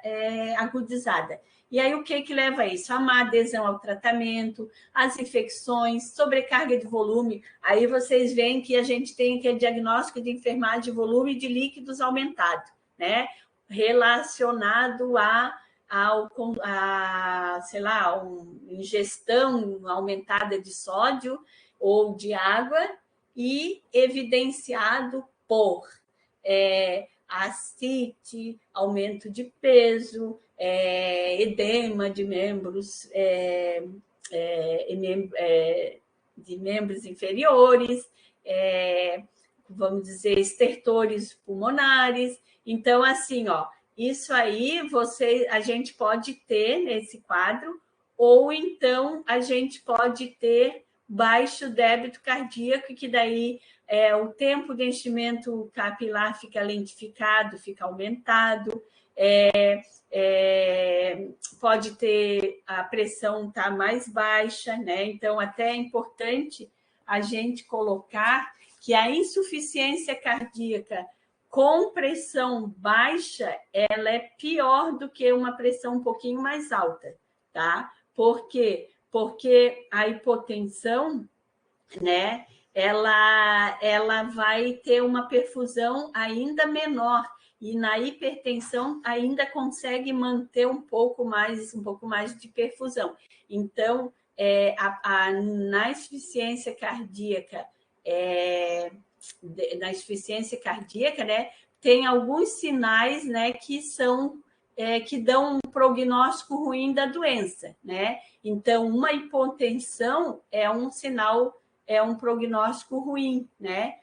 agudizada. E aí, o que leva a isso? A má adesão ao tratamento, as infecções, sobrecarga de volume. Aí vocês veem que a gente tem aquele diagnóstico de enfermagem de volume de líquidos aumentado, né? Relacionado sei lá, uma ingestão aumentada de sódio ou de água e evidenciado por ascite, aumento de peso, edema de membros, de membros inferiores, vamos dizer, estertores pulmonares. Então, assim, ó, isso aí a gente pode ter nesse quadro, ou então a gente pode ter baixo débito cardíaco, que daí o tempo de enchimento capilar fica lentificado, fica aumentado, pode ter a pressão tá mais baixa, né? Então, até é importante a gente colocar que a insuficiência cardíaca com pressão baixa, ela é pior do que uma pressão um pouquinho mais alta, tá? Por quê? Porque a hipotensão, né, ela vai ter uma perfusão ainda menor, e na hipertensão ainda consegue manter um pouco mais de perfusão. Então, na insuficiência cardíaca, né, tem alguns sinais, né, que dão um prognóstico ruim da doença, né? Então, uma hipotensão é um sinal, é um prognóstico ruim, né?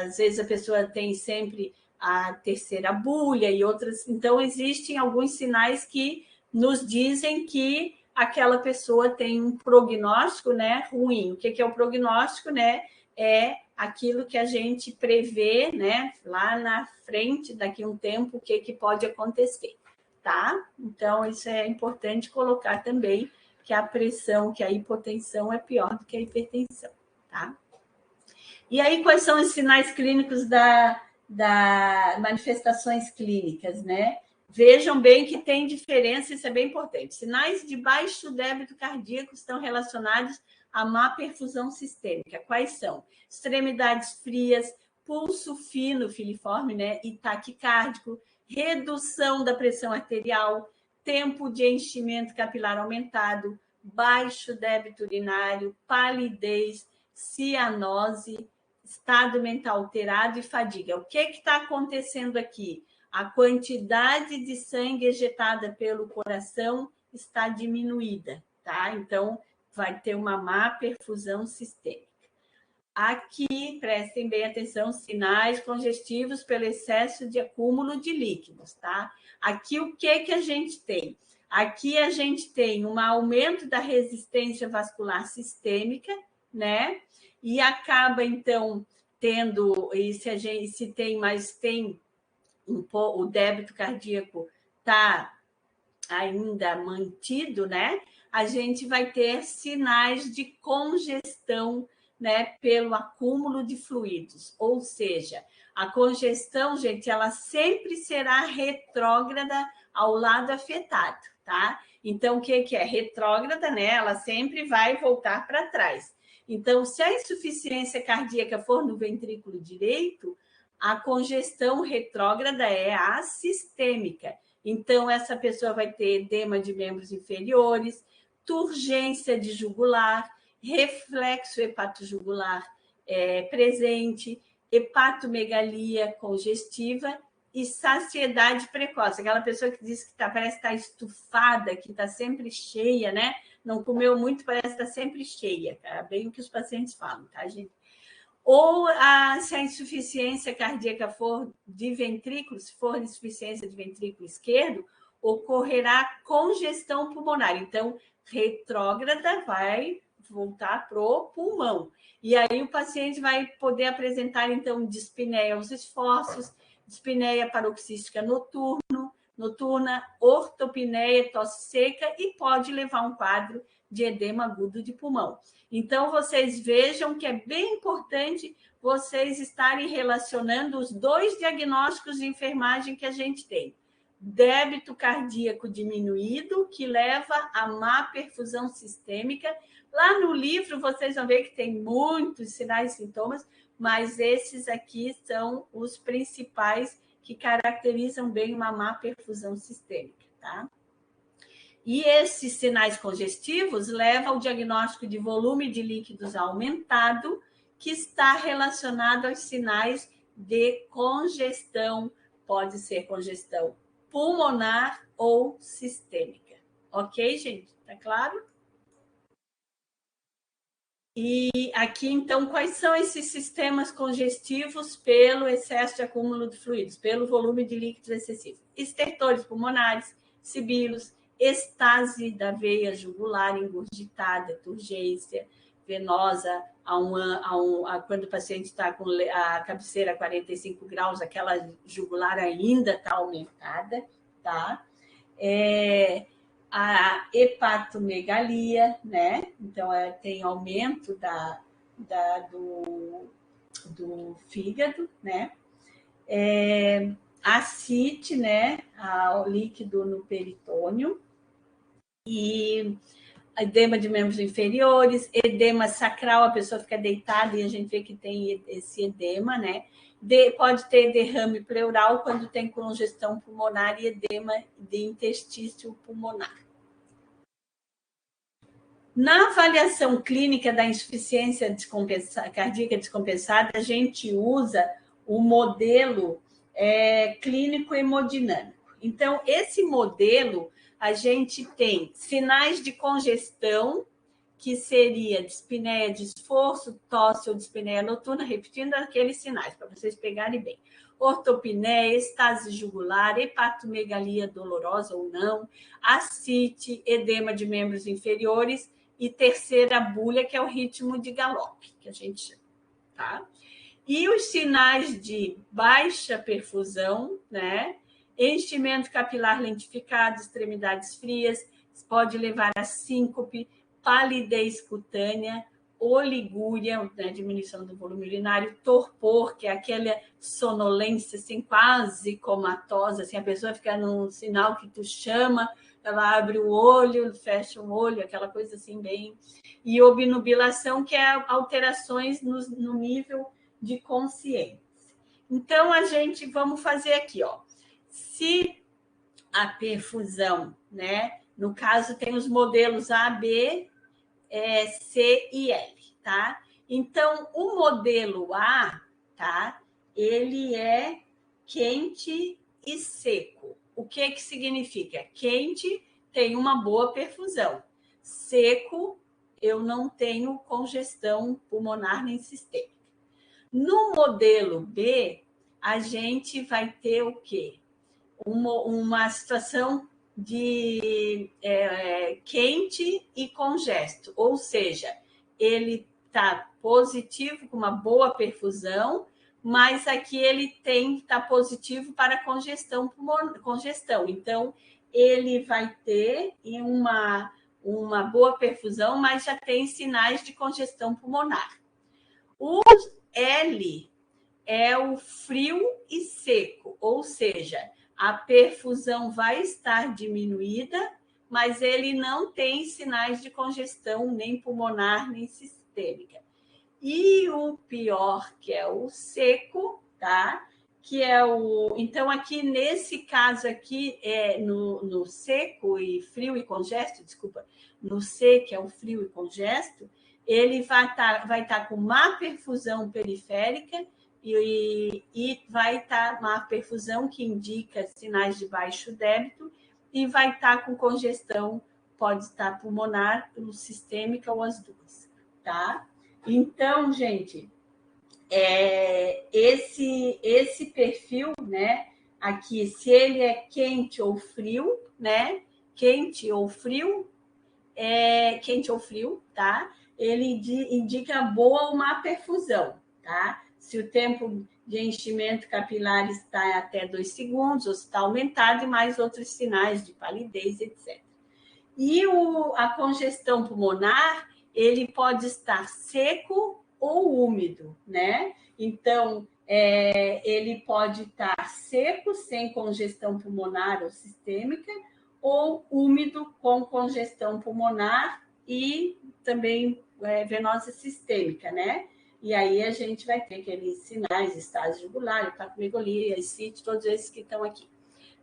Às vezes a pessoa tem sempre a terceira bulha e outras. Então, existem alguns sinais que nos dizem que aquela pessoa tem um prognóstico, né, ruim. O que é o prognóstico, né? É aquilo que a gente prevê, né, lá na frente, daqui a um tempo, o que pode acontecer, tá? Então, isso é importante colocar também, que a pressão, que a hipotensão é pior do que a hipertensão, tá? E aí, quais são os sinais clínicos da manifestações clínicas, né? Vejam bem que tem diferença, isso é bem importante. Sinais de baixo débito cardíaco estão relacionados à má perfusão sistêmica. Quais são? Extremidades frias, pulso fino, filiforme, né? E taquicárdico, redução da pressão arterial, tempo de enchimento capilar aumentado, baixo débito urinário, palidez, cianose, estado mental alterado e fadiga. O que está acontecendo aqui? A quantidade de sangue ejetada pelo coração está diminuída, tá? Então, vai ter uma má perfusão sistêmica. Aqui, prestem bem atenção, sinais congestivos pelo excesso de acúmulo de líquidos, tá? Aqui, o que a gente tem? Aqui a gente tem um aumento da resistência vascular sistêmica, né? E acaba, então, tendo, e se tem o débito cardíaco está ainda mantido, né? A gente vai ter sinais de congestão, né, pelo acúmulo de fluidos. Ou seja, a congestão, gente, ela sempre será retrógrada ao lado afetado, tá? Então, o que é retrógrada, né? Ela sempre vai voltar para trás. Então, se a insuficiência cardíaca for no ventrículo direito, a congestão retrógrada é a sistêmica. Então, essa pessoa vai ter edema de membros inferiores, turgência de jugular, reflexo hepatojugular presente, hepatomegalia congestiva e saciedade precoce. Aquela pessoa que diz que parece estar estufada, que está sempre cheia, né? Não comeu muito, parece estar sempre cheia. É bem o que os pacientes falam, tá, gente? Ou se a insuficiência cardíaca for de ventrículo, se for insuficiência de ventrículo esquerdo, ocorrerá congestão pulmonar. Então, retrógrada vai voltar para o pulmão. E aí o paciente vai poder apresentar, então, dispneia aos esforços, dispneia paroxística noturna, ortopneia, tosse seca e pode levar um quadro de edema agudo de pulmão. Então, vocês vejam que é bem importante vocês estarem relacionando os dois diagnósticos de enfermagem que a gente tem. Débito cardíaco diminuído, que leva a má perfusão sistêmica. Lá no livro, vocês vão ver que tem muitos sinais e sintomas, mas esses aqui são os principais que caracterizam bem uma má perfusão sistêmica, tá? E esses sinais congestivos levam ao diagnóstico de volume de líquidos aumentado, que está relacionado aos sinais de congestão, pode ser congestão pulmonar ou sistêmica. Ok, gente? Tá claro? E aqui, então, quais são esses sistemas congestivos pelo excesso de acúmulo de fluidos, pelo volume de líquidos excessivo? Estertores pulmonares, sibilos, estase da veia jugular engurgitada, turgência venosa, quando o paciente está com a cabeceira a 45 graus, aquela jugular ainda está aumentada, tá? A hepatomegalia, né? Então, tem aumento do fígado, né? Ascite, né? O líquido no peritônio. E edema de membros inferiores, edema sacral, a pessoa fica deitada e a gente vê que tem esse edema, né? Pode ter derrame pleural quando tem congestão pulmonar e edema de interstício pulmonar. Na avaliação clínica da insuficiência cardíaca descompensada, a gente usa o modelo clínico hemodinâmico. Então, esse modelo, a gente tem sinais de congestão, que seria dispneia de esforço, tosse ou dispneia noturna, repetindo aqueles sinais, para vocês pegarem bem. Ortopneia, estase jugular, hepatomegalia dolorosa ou não, ascite, edema de membros inferiores e terceira bulha, que é o ritmo de galope, que a gente chama, tá? E os sinais de baixa perfusão, né? Enchimento capilar lentificado, extremidades frias, pode levar a síncope, palidez cutânea, oligúria, né, diminuição do volume urinário, torpor, que é aquela sonolência assim, quase comatosa, assim, a pessoa fica num sinal que tu chama, ela abre o olho, fecha o olho, aquela coisa assim bem... E obnubilação, que é alterações no nível de consciência. Então, vamos fazer aqui, ó. Se a perfusão, né? No caso, tem os modelos A, B, C e L, tá? Então, o modelo A, tá? Ele é quente e seco. O que significa? Quente tem uma boa perfusão. Seco, eu não tenho congestão pulmonar nem sistêmica. No modelo B, a gente vai ter o quê? Uma situação de quente e congesto, ou seja, ele está positivo, com uma boa perfusão, mas aqui ele está positivo para congestão pulmonar, Então, ele vai ter uma boa perfusão, mas já tem sinais de congestão pulmonar. O L é o frio e seco, ou seja, a perfusão vai estar diminuída, mas ele não tem sinais de congestão nem pulmonar, nem sistêmica. E o pior, que é o seco, tá? Que é Então, aqui, nesse caso aqui, no seco e frio e congesto, desculpa, no C, que é o frio e congesto, ele vai estar com má perfusão periférica e vai estar má perfusão, que indica sinais de baixo débito, e vai estar com congestão, pode estar pulmonar, sistêmica ou as duas, tá? Então, gente, esse perfil, né? Aqui, se ele é quente ou frio, né? Quente ou frio, tá? ele indica boa ou má perfusão, tá? Se o tempo de enchimento capilar está até 2 segundos, ou se está aumentado, e mais outros sinais de palidez, etc. E a congestão pulmonar, ele pode estar seco ou úmido, né? Então, ele pode estar seco, sem congestão pulmonar ou sistêmica, ou úmido com congestão pulmonar e também venosa sistêmica, né? E aí a gente vai ter aqueles sinais, estase jugular, hepatomegalia, ascite, todos esses que estão aqui.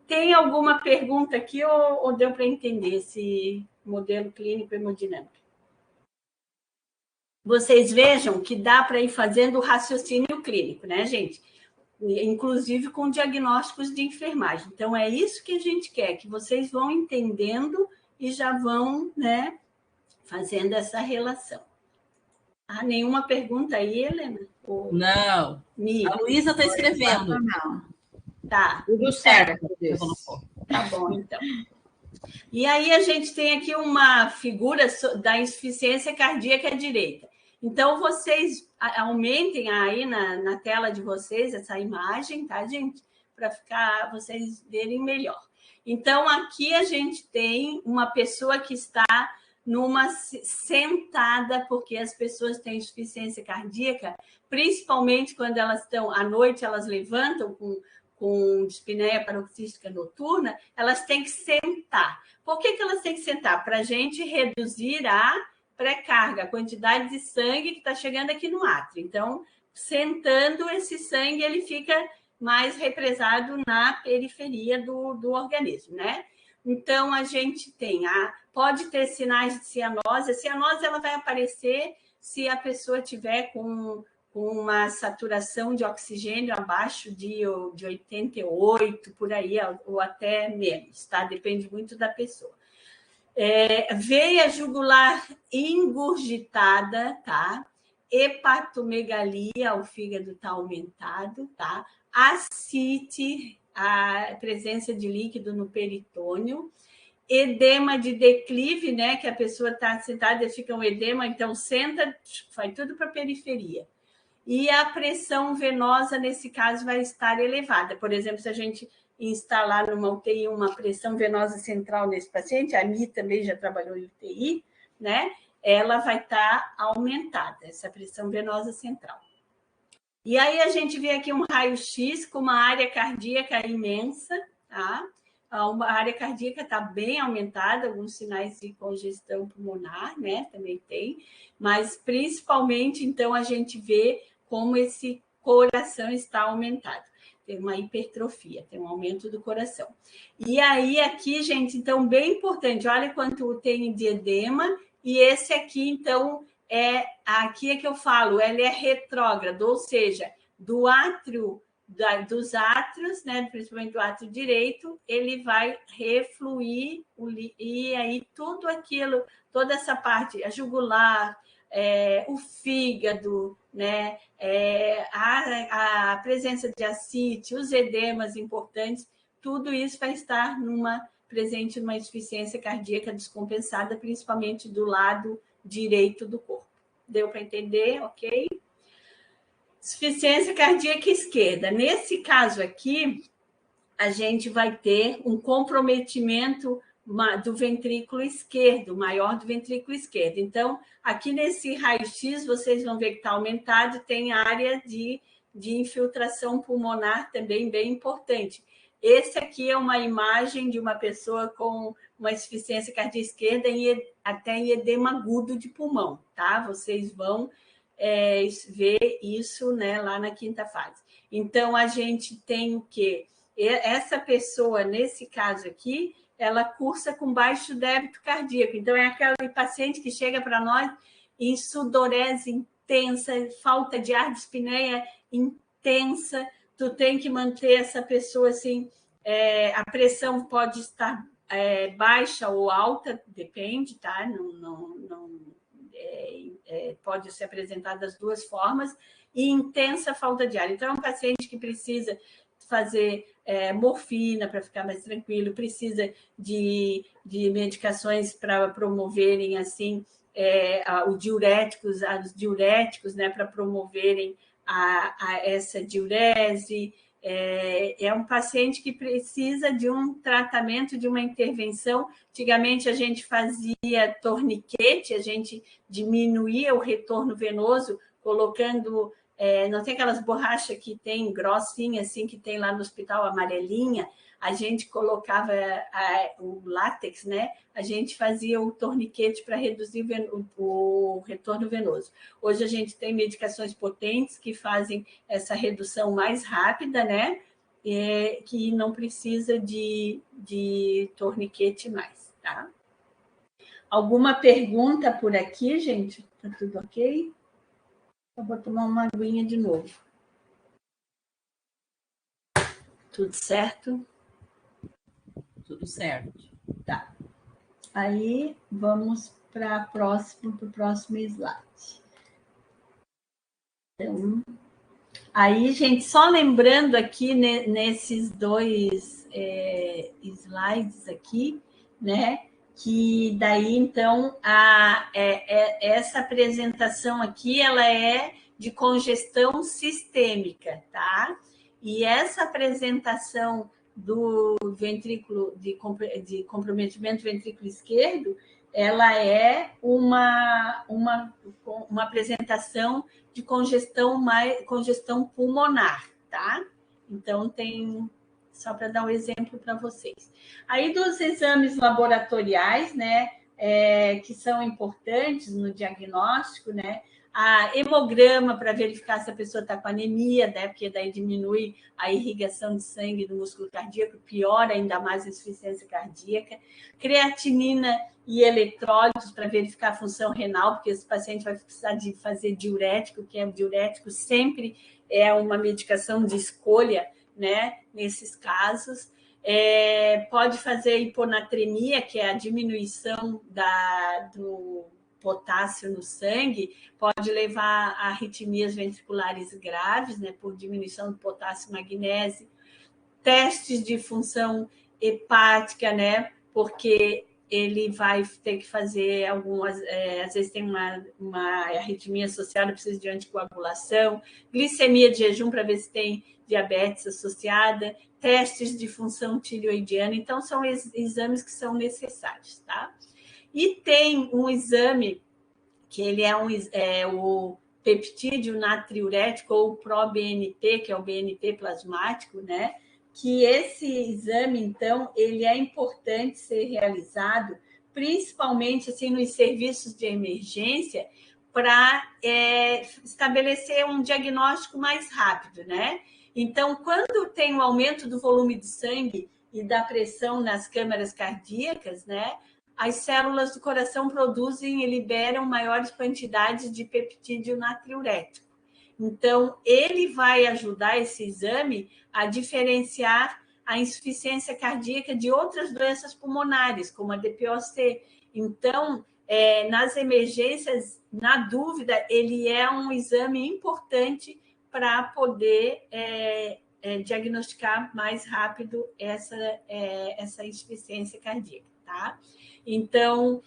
Tem alguma pergunta aqui ou deu para entender esse modelo clínico hemodinâmico? Vocês vejam que dá para ir fazendo o raciocínio clínico, né, gente? Inclusive com diagnósticos de enfermagem. Então, é isso que a gente quer, que vocês vão entendendo e já vão, né, fazendo essa relação. Ah, nenhuma pergunta aí, Helena? Não. A Luísa está escrevendo. Não. Tá. Tudo certo. Tá bom, então. E aí a gente tem aqui uma figura da insuficiência cardíaca direita. Então, vocês aumentem aí na tela de vocês essa imagem, tá, gente? Para vocês verem melhor. Então, aqui a gente tem uma pessoa que está sentada, porque as pessoas têm insuficiência cardíaca, principalmente quando elas estão, à noite, elas levantam com dispneia paroxística noturna, elas têm que sentar. Por que elas têm que sentar? Para a gente reduzir a pré-carga, a quantidade de sangue que está chegando aqui no átrio. Então, sentando, esse sangue ele fica mais represado na periferia do organismo, né? Então, a gente tem, pode ter sinais de cianose. A cianose ela vai aparecer se a pessoa tiver com uma saturação de oxigênio abaixo de 88, por aí, ou até menos, tá? Depende muito da pessoa. Veia jugular engurgitada, tá? Hepatomegalia, o fígado está aumentado, tá? Ascite, a presença de líquido no peritônio. Edema de declive, né? Que a pessoa está sentada e fica um edema, então senta, vai tudo para a periferia. E a pressão venosa, nesse caso, vai estar elevada. Por exemplo, se a gente instalar numa UTI uma pressão venosa central nesse paciente, a Mi também já trabalhou em UTI, né? Ela vai estar aumentada, essa pressão venosa central. E aí a gente vê aqui um raio-x com uma área cardíaca imensa, tá? A área cardíaca está bem aumentada, alguns sinais de congestão pulmonar, né? Também tem, mas principalmente, então, a gente vê como esse coração está aumentado. Tem uma hipertrofia, tem um aumento do coração. E aí, aqui, gente, então, bem importante, olha quanto tem de edema, e esse aqui, então, aqui é que eu falo, ele é retrógrado, ou seja, do átrio, dos átrios, né, principalmente do átrio direito, ele vai refluir, e aí tudo aquilo, toda essa parte, a jugular, o fígado, né, a presença de ascite, os edemas importantes, tudo isso vai estar presente numa insuficiência cardíaca descompensada, principalmente do lado direito do corpo. Deu para entender? Ok? Insuficiência cardíaca esquerda. Nesse caso aqui, a gente vai ter um comprometimento do ventrículo esquerdo, maior do ventrículo esquerdo. Então, aqui nesse raio-x, vocês vão ver que está aumentado, tem área de infiltração pulmonar também bem importante. Esse aqui é uma imagem de uma pessoa com uma insuficiência cardíaca esquerda até em edema agudo de pulmão, tá? Vocês vão ver isso, né, lá na quinta fase. Então, a gente tem o quê? Essa pessoa, nesse caso aqui, ela cursa com baixo débito cardíaco. Então, é aquele paciente que chega para nós em sudorese intensa, falta de ar, dispneia intensa. Tu tem que manter essa pessoa assim, a pressão pode estar baixa ou alta, depende, tá? Pode se apresentar das duas formas, e intensa falta de ar. Então, é um paciente que precisa fazer morfina para ficar mais tranquilo, precisa de medicações para promoverem assim os diuréticos, né, para promoverem essa diurese. É um paciente que precisa de um tratamento, de uma intervenção. Antigamente, a gente fazia torniquete, a gente diminuía o retorno venoso, colocando... não tem aquelas borrachas que tem grossinha, assim, que tem lá no hospital, amarelinha? A gente colocava o látex, né? A gente fazia o torniquete para reduzir o retorno venoso. Hoje a gente tem medicações potentes que fazem essa redução mais rápida, né? Que não precisa de torniquete mais, tá? Alguma pergunta por aqui, gente? Tá tudo ok? Eu vou tomar uma aguinha de novo. Tudo certo? Tudo certo. Tá. Aí, vamos para o próximo slide. Então, aí, gente, só lembrando aqui, né, nesses dois slides aqui, né, que daí, então, essa apresentação aqui, ela é de congestão sistêmica, tá? E essa apresentação do ventrículo, de comprometimento ventrículo esquerdo, ela é uma apresentação de congestão pulmonar, tá? Então, tem, só para dar um exemplo para vocês. Aí, dos exames laboratoriais, né, que são importantes no diagnóstico, né, a hemograma para verificar se a pessoa está com anemia, né, porque daí diminui a irrigação de sangue do músculo cardíaco, piora ainda mais a insuficiência cardíaca. Creatinina e eletrólitos para verificar a função renal, porque esse paciente vai precisar de fazer diurético, que o diurético sempre é uma medicação de escolha, né, nesses casos. Pode fazer hiponatremia, que é a diminuição do potássio no sangue, pode levar a arritmias ventriculares graves, né, por diminuição do potássio e magnésio. Testes de função hepática, né, porque ele vai ter que fazer algumas... às vezes tem uma arritmia associada, precisa de anticoagulação. Glicemia de jejum para ver se tem diabetes associada. Testes de função tireoidiana. Então, são exames que são necessários, tá? E tem um exame que ele é o peptídeo natriurético, ou o ProBNP, que é o BNP plasmático, né? Que esse exame, então, ele é importante ser realizado, principalmente assim, nos serviços de emergência, para estabelecer um diagnóstico mais rápido, né? Então, quando tem um aumento do volume de sangue e da pressão nas câmaras cardíacas, né, as células do coração produzem e liberam maiores quantidades de peptídeo natriurético. Então, ele vai ajudar esse exame a diferenciar a insuficiência cardíaca de outras doenças pulmonares, como a DPOC. Então, nas emergências, na dúvida, ele é um exame importante para poder diagnosticar mais rápido essa insuficiência cardíaca, tá? Então,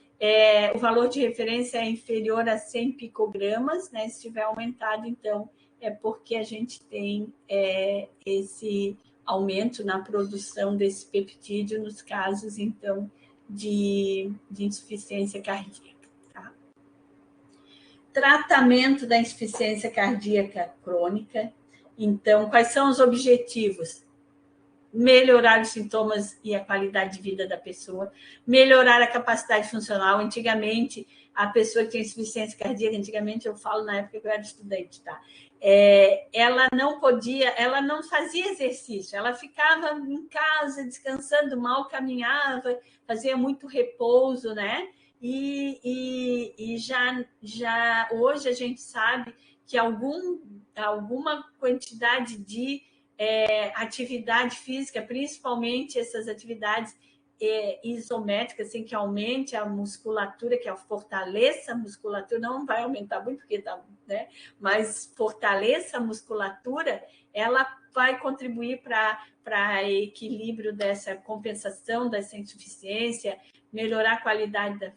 o valor de referência é inferior a 100 picogramas, né? Se tiver aumentado, então, é porque a gente tem esse aumento na produção desse peptídeo nos casos, então, de insuficiência cardíaca. Tá? Tratamento da insuficiência cardíaca crônica. Então, quais são os objetivos? Melhorar os sintomas e a qualidade de vida da pessoa, melhorar a capacidade funcional. Antigamente, a pessoa que tem insuficiência cardíaca, antigamente eu falo na época que eu era estudante, tá? Ela não fazia exercício, ela ficava em casa, descansando mal, caminhava, fazia muito repouso, né? E já hoje a gente sabe que alguma quantidade de atividade física, principalmente essas atividades isométricas, assim, que aumente a musculatura, que fortaleça a musculatura, não vai aumentar muito, porque tá, né? Mas fortaleça a musculatura, ela vai contribuir para equilíbrio dessa compensação, dessa insuficiência, melhorar a qualidade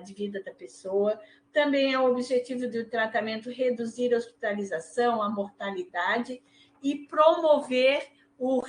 de vida da pessoa. Também é o objetivo do tratamento reduzir a hospitalização, a mortalidade e promover o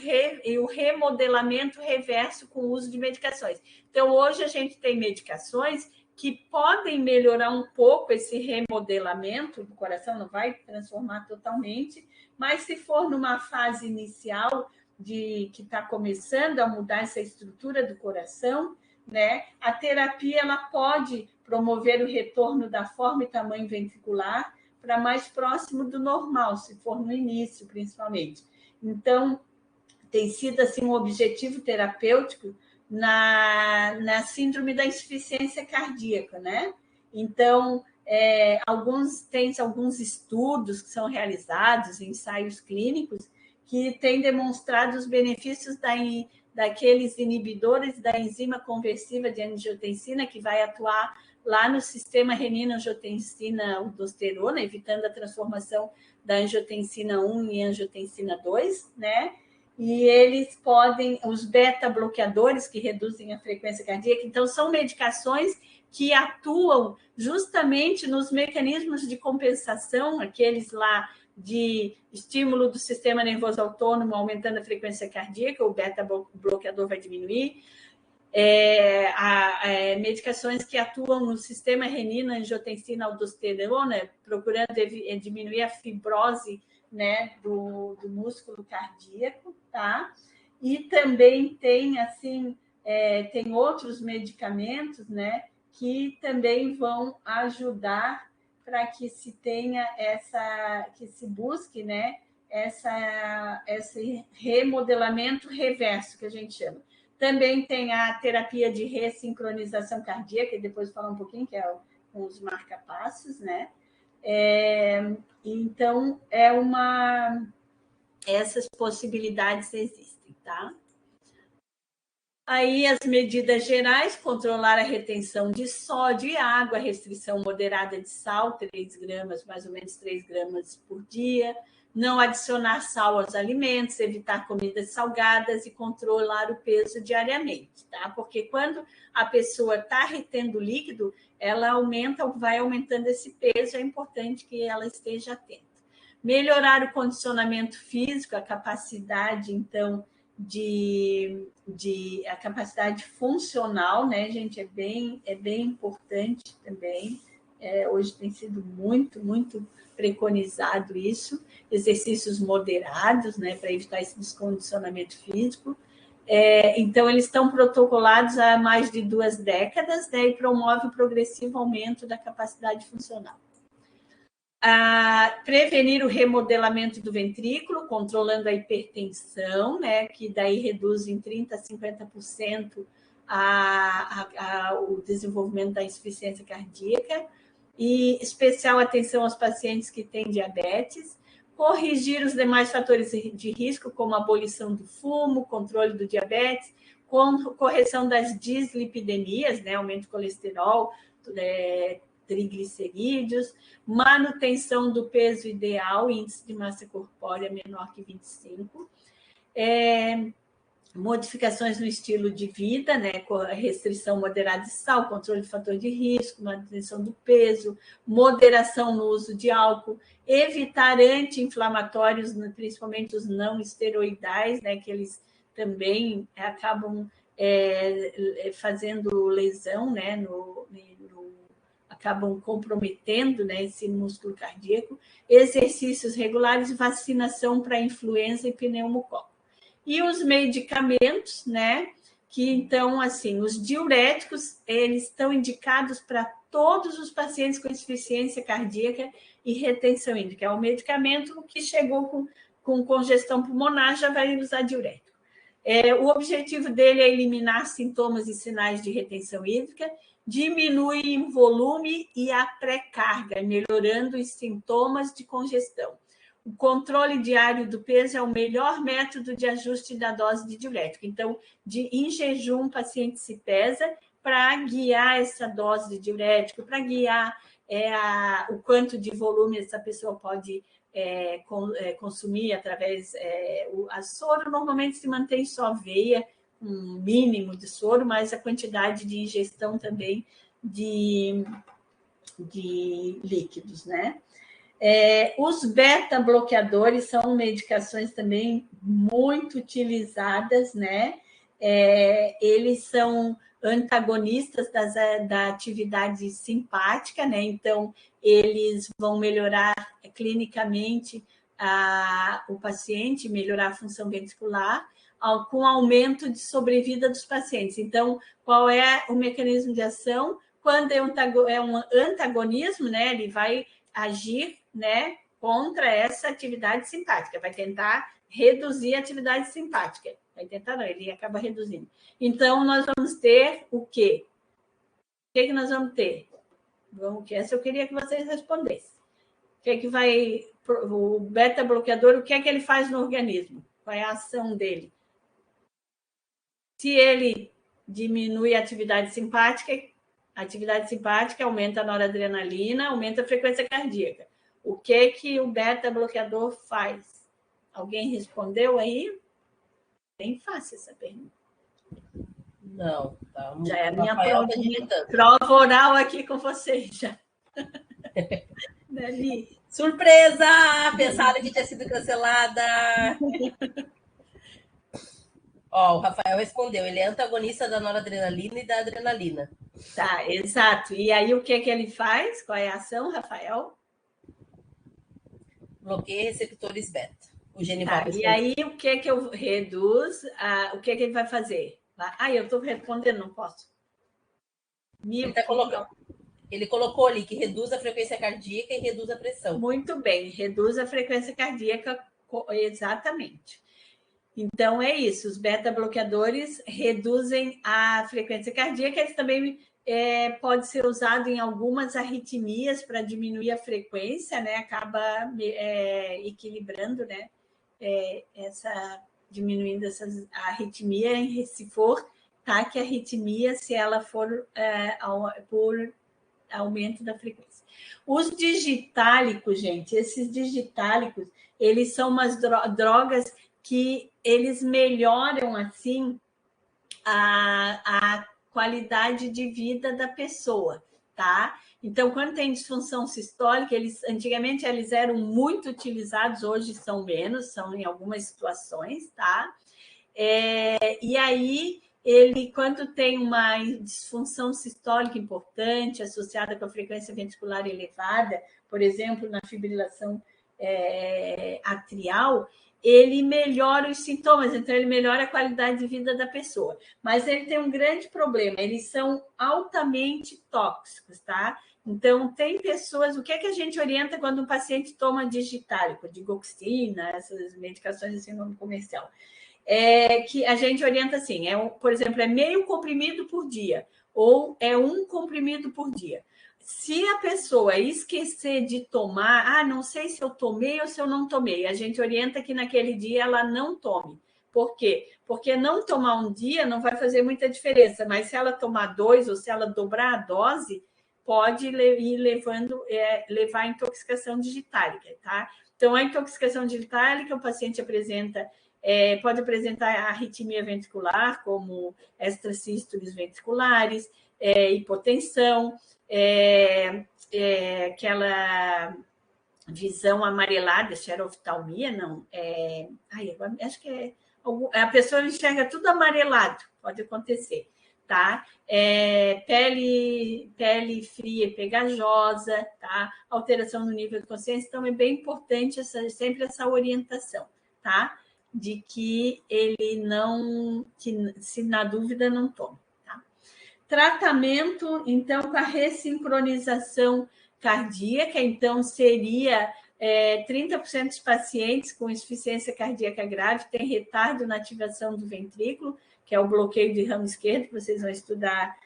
remodelamento reverso com o uso de medicações. Então, hoje a gente tem medicações que podem melhorar um pouco esse remodelamento do coração, não vai transformar totalmente, mas se for numa fase inicial que está começando a mudar essa estrutura do coração, né, a terapia ela pode promover o retorno da forma e tamanho ventricular para mais próximo do normal, se for no início, principalmente. Então, tem sido assim um objetivo terapêutico na síndrome da insuficiência cardíaca, né? Então, tem alguns estudos que são realizados, ensaios clínicos, que têm demonstrado os benefícios daqueles inibidores da enzima conversiva de angiotensina, que vai atuar lá no sistema renina-angiotensina-aldosterona, evitando a transformação da angiotensina 1 em angiotensina 2, né? E eles podem, os beta-bloqueadores que reduzem a frequência cardíaca, então são medicações que atuam justamente nos mecanismos de compensação, aqueles lá de estímulo do sistema nervoso autônomo, aumentando a frequência cardíaca, o beta-bloqueador vai diminuir. Medicações que atuam no sistema renina-angiotensina-aldosterona, procurando diminuir a fibrose, né, do músculo cardíaco, tá? E também tem, assim, tem outros medicamentos, né, que também vão ajudar para que se tenha que se busque, né, esse remodelamento reverso, que a gente chama. Também tem a terapia de ressincronização cardíaca, e depois falar um pouquinho, que é os marca-passos, né? Então, essas possibilidades existem, tá? Aí, as medidas gerais, controlar a retenção de sódio e água, restrição moderada de sal, 3 gramas, mais ou menos 3 gramas por dia, não adicionar sal aos alimentos, evitar comidas salgadas e controlar o peso diariamente, tá? Porque quando a pessoa está retendo líquido, ela vai aumentando esse peso, é importante que ela esteja atenta. Melhorar o condicionamento físico, a capacidade, então, a capacidade funcional, né, gente, é bem importante também. Hoje tem sido muito, muito preconizado isso, exercícios moderados, né, para evitar esse descondicionamento físico. Então, eles estão protocolados há mais de 2 décadas, né, e promove o progressivo aumento da capacidade funcional. Prevenir o remodelamento do ventrículo, controlando a hipertensão, né, que daí reduz em 30% a 50% o desenvolvimento da insuficiência cardíaca, e especial atenção aos pacientes que têm diabetes, corrigir os demais fatores de risco, como a abolição do fumo, controle do diabetes, correção das dislipidemias, né, aumento do colesterol, triglicerídeos, manutenção do peso ideal, índice de massa corpórea menor que 25, modificações no estilo de vida, né, com a restrição moderada de sal, controle de fator de risco, manutenção do peso, moderação no uso de álcool, evitar anti-inflamatórios, principalmente os não esteroidais, né, que eles também acabam fazendo lesão, né, acabam comprometendo, né, esse músculo cardíaco, exercícios regulares, vacinação para influenza e pneumococo. E os medicamentos, né, que então, assim, os diuréticos, eles estão indicados para todos os pacientes com insuficiência cardíaca e retenção hídrica. É um medicamento que chegou com congestão pulmonar, já vai usar diurético. O objetivo dele é eliminar sintomas e sinais de retenção hídrica, diminui o volume e a pré-carga, melhorando os sintomas de congestão. O controle diário do peso é o melhor método de ajuste da dose de diurético. Então, em jejum, o paciente se pesa para guiar essa dose de diurético, para guiar o quanto de volume essa pessoa pode consumir através... a soro normalmente se mantém só veia, um mínimo de soro, mas a quantidade de ingestão também de líquidos, né? Os beta-bloqueadores são medicações também muito utilizadas, né? Eles são antagonistas da atividade simpática, né? Então, eles vão melhorar clinicamente o paciente, melhorar a função ventricular, com aumento de sobrevida dos pacientes. Então, qual é o mecanismo de ação? Quando é um antagonismo, né? Ele vai agir, né, contra essa atividade simpática, vai tentar reduzir a atividade simpática. Vai tentar, não, ele acaba reduzindo. Então, nós vamos ter o quê? O que nós vamos ter? Essa eu queria que vocês respondessem. O que vai... O beta-bloqueador, o que é que ele faz no organismo? Qual é a ação dele? Se ele diminui a atividade simpática aumenta a noradrenalina, aumenta a frequência cardíaca. O que o beta-bloqueador faz? Alguém respondeu aí? Bem fácil essa pergunta. Não, tá. Já é a minha prova oral aqui com vocês. Já. Dali. Surpresa! Pensaram que tinha sido cancelada. O Rafael respondeu. Ele é antagonista da noradrenalina e da adrenalina. Tá, exato. E aí, o que ele faz? Qual é a ação, Rafael? Bloqueia receptores beta. O Genival e aí, o que eu reduzo? O que ele vai fazer? Eu estou respondendo, não posso. Ele colocou ali que reduz a frequência cardíaca e reduz a pressão. Muito bem, reduz a frequência cardíaca, exatamente. Então, é isso. Os beta-bloqueadores reduzem a frequência cardíaca. Eles também pode ser usado em algumas arritmias para diminuir a frequência, né? Acaba equilibrando, né? Diminuindo essas arritmia, se for ataque arritmia, se ela for por aumento da frequência. Os digitálicos, gente, esses digitálicos, eles são umas drogas que eles melhoram, assim, a qualidade de vida da pessoa, tá? Então, quando tem disfunção sistólica, antigamente eles eram muito utilizados, hoje são menos, são em algumas situações, tá? E aí, quando tem uma disfunção sistólica importante, associada com a frequência ventricular elevada, por exemplo, na fibrilação atrial, ele melhora os sintomas, então ele melhora a qualidade de vida da pessoa. Mas ele tem um grande problema, eles são altamente tóxicos, tá? Então, tem pessoas... O que a gente orienta quando um paciente toma digitálico, digoxina, essas medicações assim, no nome comercial? Que a gente orienta assim, por exemplo, meio comprimido por dia, ou 1 comprimido por dia. Se a pessoa esquecer de tomar, não sei se eu tomei ou se eu não tomei, a gente orienta que naquele dia ela não tome. Por quê? Porque não tomar um dia não vai fazer muita diferença, mas se ela tomar 2 ou se ela dobrar a dose, pode ir levar à intoxicação digitálica, tá? Então, a intoxicação digitálica, o paciente pode apresentar arritmia ventricular, como extrasístoles ventriculares, hipotensão, aquela visão amarelada, xeroftalmia, não. Acho que a pessoa enxerga tudo amarelado, pode acontecer, tá? Pele fria e pegajosa, tá? Alteração no nível de consciência, então é bem importante sempre essa orientação, tá? De que ele não, que se na dúvida não tome. Tá? Tratamento, então, com a ressincronização cardíaca, então, seria 30% dos pacientes com insuficiência cardíaca grave têm retardo na ativação do ventrículo, que é o bloqueio de ramo esquerdo, que vocês vão estudar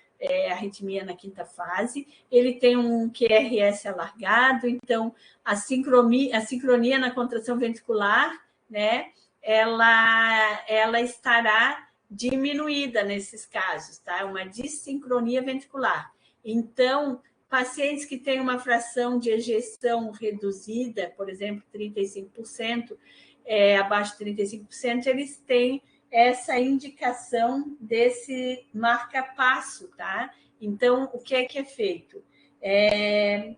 arritmia na 5ª fase. Ele tem um QRS alargado, então, a sincronia na contração ventricular, né? Ela estará diminuída nesses casos, tá? Uma dissincronia ventricular. Então, pacientes que têm uma fração de ejeção reduzida, por exemplo, 35%, abaixo de 35%, eles têm essa indicação desse marca-passo, tá? Então, o que é feito? É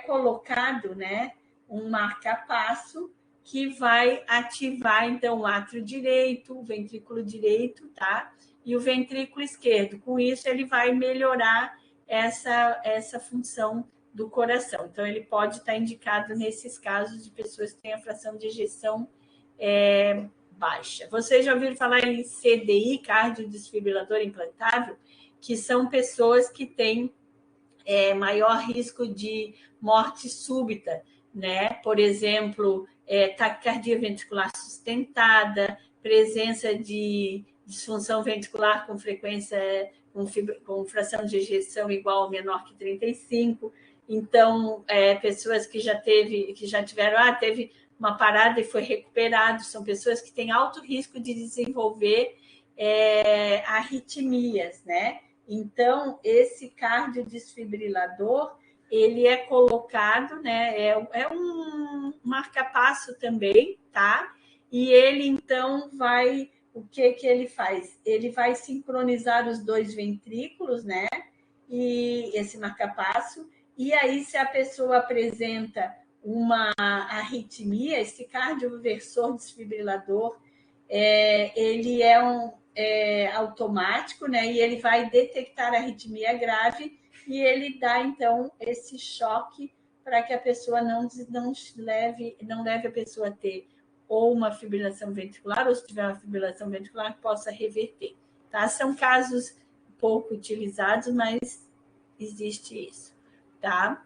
colocado, né, um marca-passo que vai ativar, então, o átrio direito, o ventrículo direito, tá? E o ventrículo esquerdo. Com isso, ele vai melhorar essa função do coração. Então, ele pode estar indicado nesses casos de pessoas que têm a fração de ejeção baixa. Vocês já ouviram falar em CDI, cardiodesfibrilador implantável, que são pessoas que têm maior risco de morte súbita, né? Por exemplo, taquicardia ventricular sustentada, presença de disfunção ventricular com frequência, com fração de ejeção igual ou menor que 35. Então, pessoas que já tiveram, teve uma parada e foi recuperado, são pessoas que têm alto risco de desenvolver arritmias, né? Então, esse cardiodesfibrilador, ele é colocado, né? É um marca-passo também, tá? E ele, então, o que ele faz? Ele vai sincronizar os dois ventrículos, né? E esse marca-passo. E aí, se a pessoa apresenta uma arritmia, esse cardioversor desfibrilador, ele é automático, né? E ele vai detectar a arritmia grave e ele dá, então, esse choque para que a pessoa não leve a pessoa a ter ou uma fibrilação ventricular, ou se tiver uma fibrilação ventricular, possa reverter. Tá? São casos pouco utilizados, mas existe isso. Tá?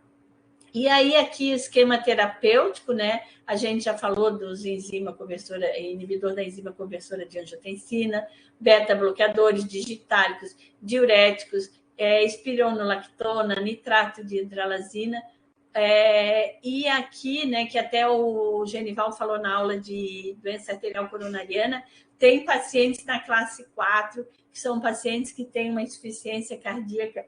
E aí, aqui, o esquema terapêutico, né? A gente já falou dos inibidor da enzima conversora de angiotensina, beta-bloqueadores digitálicos, diuréticos, espironolactona, nitrato de hidralazina. E aqui, né, que até o Genival falou na aula de doença arterial coronariana, tem pacientes na classe 4, que são pacientes que têm uma insuficiência cardíaca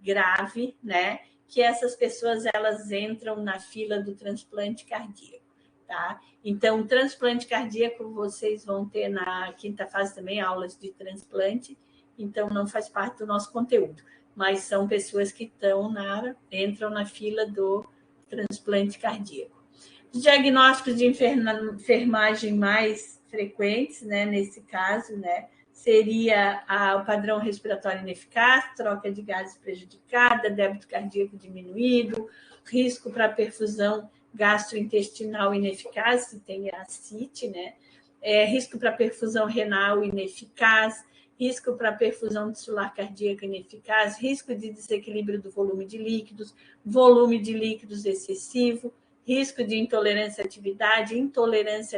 grave, né? Que essas pessoas elas entram na fila do transplante cardíaco, tá? Então, o transplante cardíaco vocês vão ter na quinta fase também aulas de transplante, então não faz parte do nosso conteúdo, mas são pessoas que entram na fila do transplante cardíaco. Os diagnósticos de enfermagem mais frequentes, né, nesse caso, né, seria o padrão respiratório ineficaz, troca de gases prejudicada, débito cardíaco diminuído, risco para perfusão gastrointestinal ineficaz, se tem a CIT, né? Risco para perfusão renal ineficaz, risco para perfusão tissular cardíaca ineficaz, risco de desequilíbrio do volume de líquidos excessivo, risco de intolerância à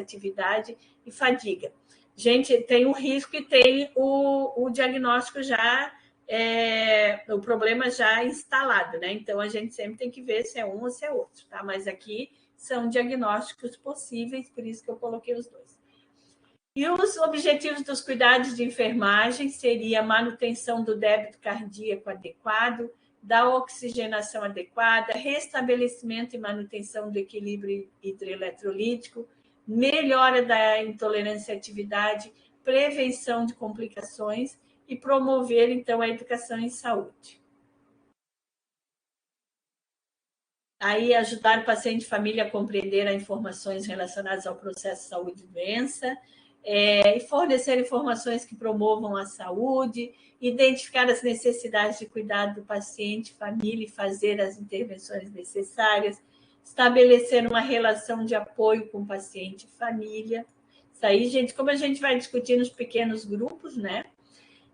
atividade e fadiga. Gente, tem o risco e tem o diagnóstico já, o problema já instalado, né? Então, a gente sempre tem que ver se é um ou se é outro, tá? Mas aqui são diagnósticos possíveis, por isso que eu coloquei os dois. E os objetivos dos cuidados de enfermagem seria a manutenção do débito cardíaco adequado, da oxigenação adequada, restabelecimento e manutenção do equilíbrio hidroeletrolítico, melhora da intolerância à atividade, prevenção de complicações e promover, então, a educação em saúde. Aí, ajudar o paciente e família a compreender as informações relacionadas ao processo de saúde e doença, e fornecer informações que promovam a saúde, identificar as necessidades de cuidado do paciente, família e fazer as intervenções necessárias, estabelecer uma relação de apoio com o paciente e família. Isso aí, gente, como a gente vai discutir nos pequenos grupos, né?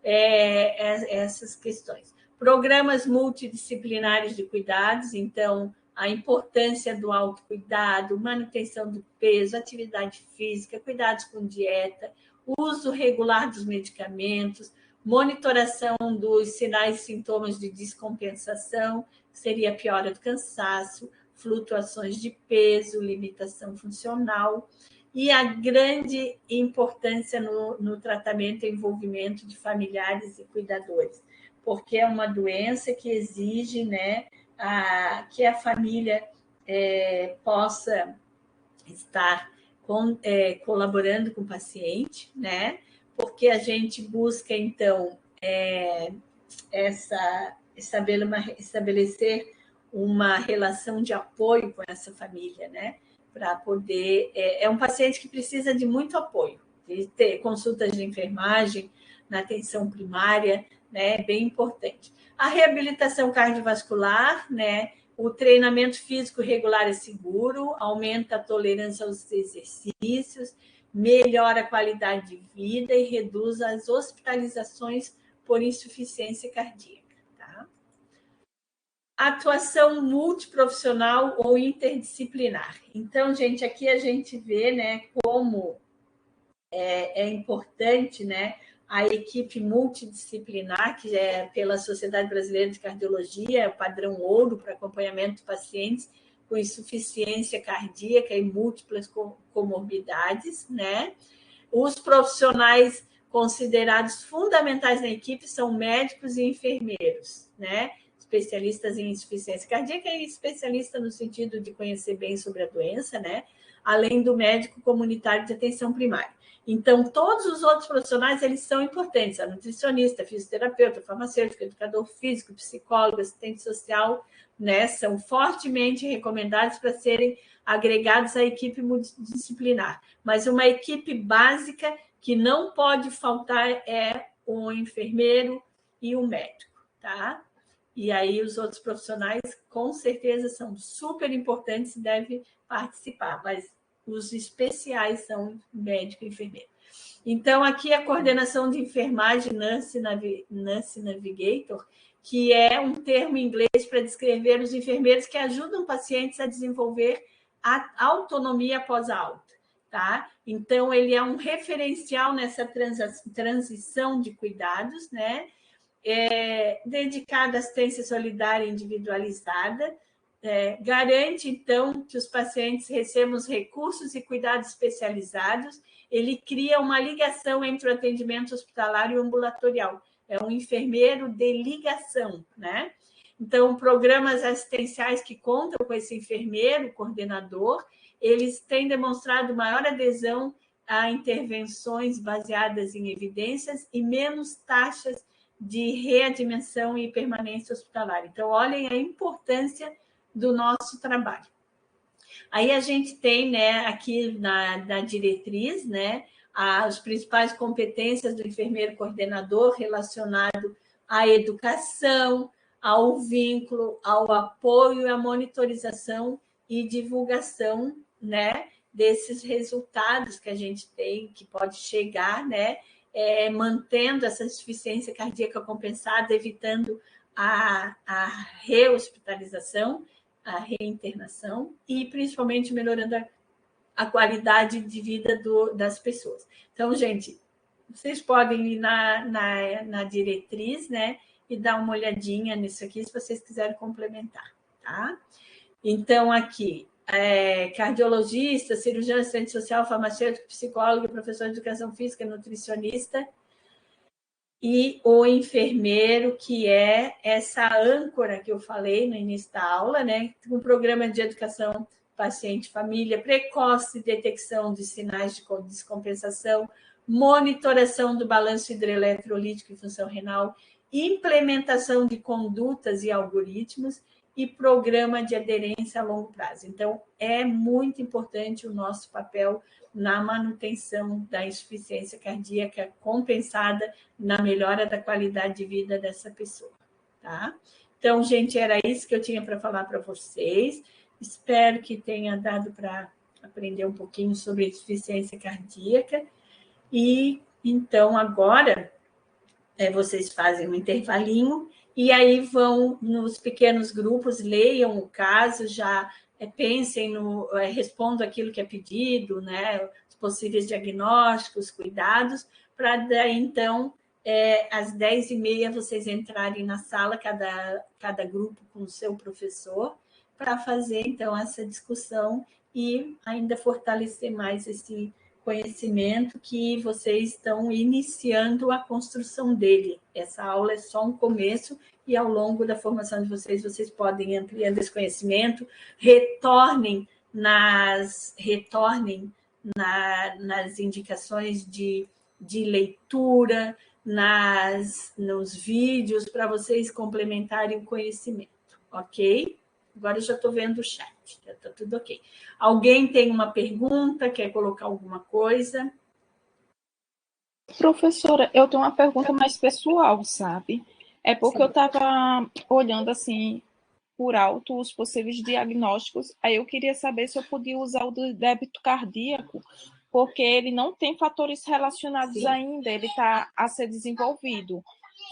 Essas questões. Programas multidisciplinares de cuidados, então, a importância do autocuidado, manutenção do peso, atividade física, cuidados com dieta, uso regular dos medicamentos, monitoração dos sinais e sintomas de descompensação, que seria a piora do cansaço, flutuações de peso, limitação funcional, e a grande importância no tratamento e envolvimento de familiares e cuidadores, porque é uma doença que exige, né, que a família possa estar colaborando com o paciente, né? Porque a gente busca, então, estabelecer uma relação de apoio com essa família, né? Para poder... É um paciente que precisa de muito apoio, de ter consultas de enfermagem na atenção primária, né? É bem importante. A reabilitação cardiovascular, né? O treinamento físico regular é seguro, aumenta a tolerância aos exercícios, melhora a qualidade de vida e reduz as hospitalizações por insuficiência cardíaca. Tá? Atuação multiprofissional ou interdisciplinar. Então, gente, aqui a gente vê, né, como é importante, né, a equipe multidisciplinar, que é pela Sociedade Brasileira de Cardiologia, é o padrão ouro para acompanhamento de pacientes com insuficiência cardíaca e múltiplas comorbidades, né? Os profissionais considerados fundamentais na equipe são médicos e enfermeiros, né? Especialistas em insuficiência cardíaca e especialista no sentido de conhecer bem sobre a doença, né? Além do médico comunitário de atenção primária. Então, todos os outros profissionais, eles são importantes, a nutricionista, fisioterapeuta, farmacêutico, educador físico, psicólogo, assistente social, né, são fortemente recomendados para serem agregados à equipe multidisciplinar. Mas uma equipe básica que não pode faltar é o enfermeiro e o médico, tá? E aí os outros profissionais, com certeza, são super importantes e devem participar, mas os especiais são médico e enfermeiro. Então, aqui a coordenação de enfermagem Nurse Navigator, que é um termo em inglês para descrever os enfermeiros que ajudam pacientes a desenvolver a autonomia após a alta. Tá? Então, ele é um referencial nessa transição de cuidados, né? Dedicado à assistência solidária individualizada, garante, então, que os pacientes recebam os recursos e cuidados especializados. Ele cria uma ligação entre o atendimento hospitalar e o ambulatorial. É um enfermeiro de ligação, né? Então, programas assistenciais que contam com esse enfermeiro, coordenador, eles têm demonstrado maior adesão a intervenções baseadas em evidências e menos taxas de readmissão e permanência hospitalar. Então, olhem a importância do nosso trabalho. Aí a gente tem, né, aqui na diretriz, né, as principais competências do enfermeiro coordenador relacionado à educação, ao vínculo, ao apoio e à monitorização e divulgação, né, desses resultados que a gente tem, que pode chegar, né, mantendo essa insuficiência cardíaca compensada, evitando a rehospitalização, a reinternação e, principalmente, melhorando a qualidade de vida das pessoas. Então, gente, vocês podem ir na diretriz, né, e dar uma olhadinha nisso aqui, se vocês quiserem complementar, tá? Então, aqui, cardiologista, cirurgião, assistente social, farmacêutico, psicólogo, professor de educação física, nutricionista, e o enfermeiro, que é essa âncora que eu falei no início da aula, né? Um programa de educação paciente-família, precoce detecção de sinais de descompensação, monitoração do balanço hidroeletrolítico e função renal, implementação de condutas e algoritmos e programa de aderência a longo prazo. Então, é muito importante o nosso papel na manutenção da insuficiência cardíaca compensada na melhora da qualidade de vida dessa pessoa, tá? Então, gente, era isso que eu tinha para falar para vocês. Espero que tenha dado para aprender um pouquinho sobre insuficiência cardíaca. E, então, agora, vocês fazem um intervalinho e aí vão nos pequenos grupos, leiam o caso, já pensem respondam aquilo que é pedido, né? Os possíveis diagnósticos, cuidados, para daí, então, às 10h30, vocês entrarem na sala, cada grupo com o seu professor, para fazer, então, essa discussão e ainda fortalecer mais esse conhecimento que vocês estão iniciando a construção dele. Essa aula é só um começo e, ao longo da formação de vocês, vocês podem ir ampliando esse conhecimento, retornem nas indicações de leitura, nos vídeos, para vocês complementarem o conhecimento, ok? Agora eu já estou vendo o chat, já está tudo ok. Alguém tem uma pergunta, quer colocar alguma coisa? Professora, eu tenho uma pergunta mais pessoal, sabe? É porque eu estava olhando assim por alto os possíveis diagnósticos, aí eu queria saber se eu podia usar o do débito cardíaco, porque ele não tem fatores relacionados ainda, ele está a ser desenvolvido.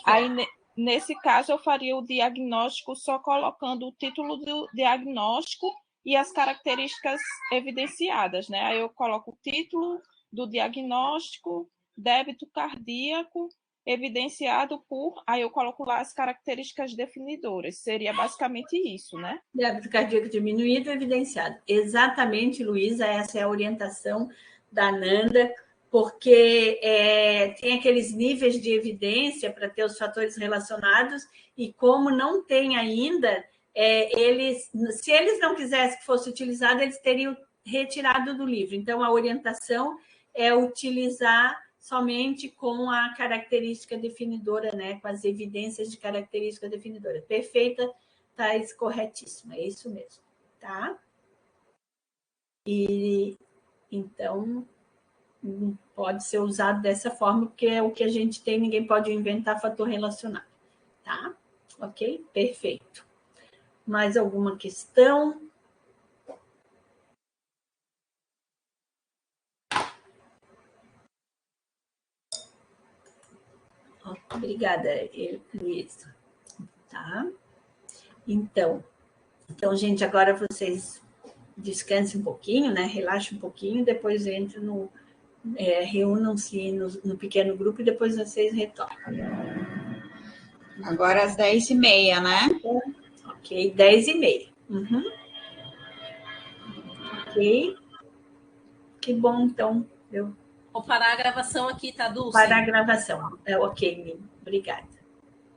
Aí, nesse caso, eu faria o diagnóstico só colocando o título do diagnóstico e as características evidenciadas, né? Aí eu coloco o título do diagnóstico, débito cardíaco, evidenciado por... Aí eu coloco lá as características definidoras. Seria basicamente isso, né? Débito cardíaco diminuído, evidenciado. Exatamente, Luísa, essa é a orientação da Nanda, porque tem aqueles níveis de evidência para ter os fatores relacionados, e como não tem ainda, se eles não quisessem que fosse utilizado, eles teriam retirado do livro. Então, a orientação é utilizar somente com a característica definidora, né? Com as evidências de característica definidora. Perfeita, tá corretíssimo, é isso mesmo, tá? E então pode ser usado dessa forma, porque é o que a gente tem, ninguém pode inventar fator relacionado, tá? Ok? Perfeito. Mais alguma questão? Obrigada, Luísa. Tá? Então, gente, agora vocês descansem um pouquinho, né? Relaxem um pouquinho, depois entram reúnam-se no pequeno grupo e depois vocês retornam. Agora às 10h30, né? Ok, 10h30. Ok. Que bom, então. Vou parar a gravação aqui, tá, Dulce? Parar a gravação. Ok, Mimi. Obrigada.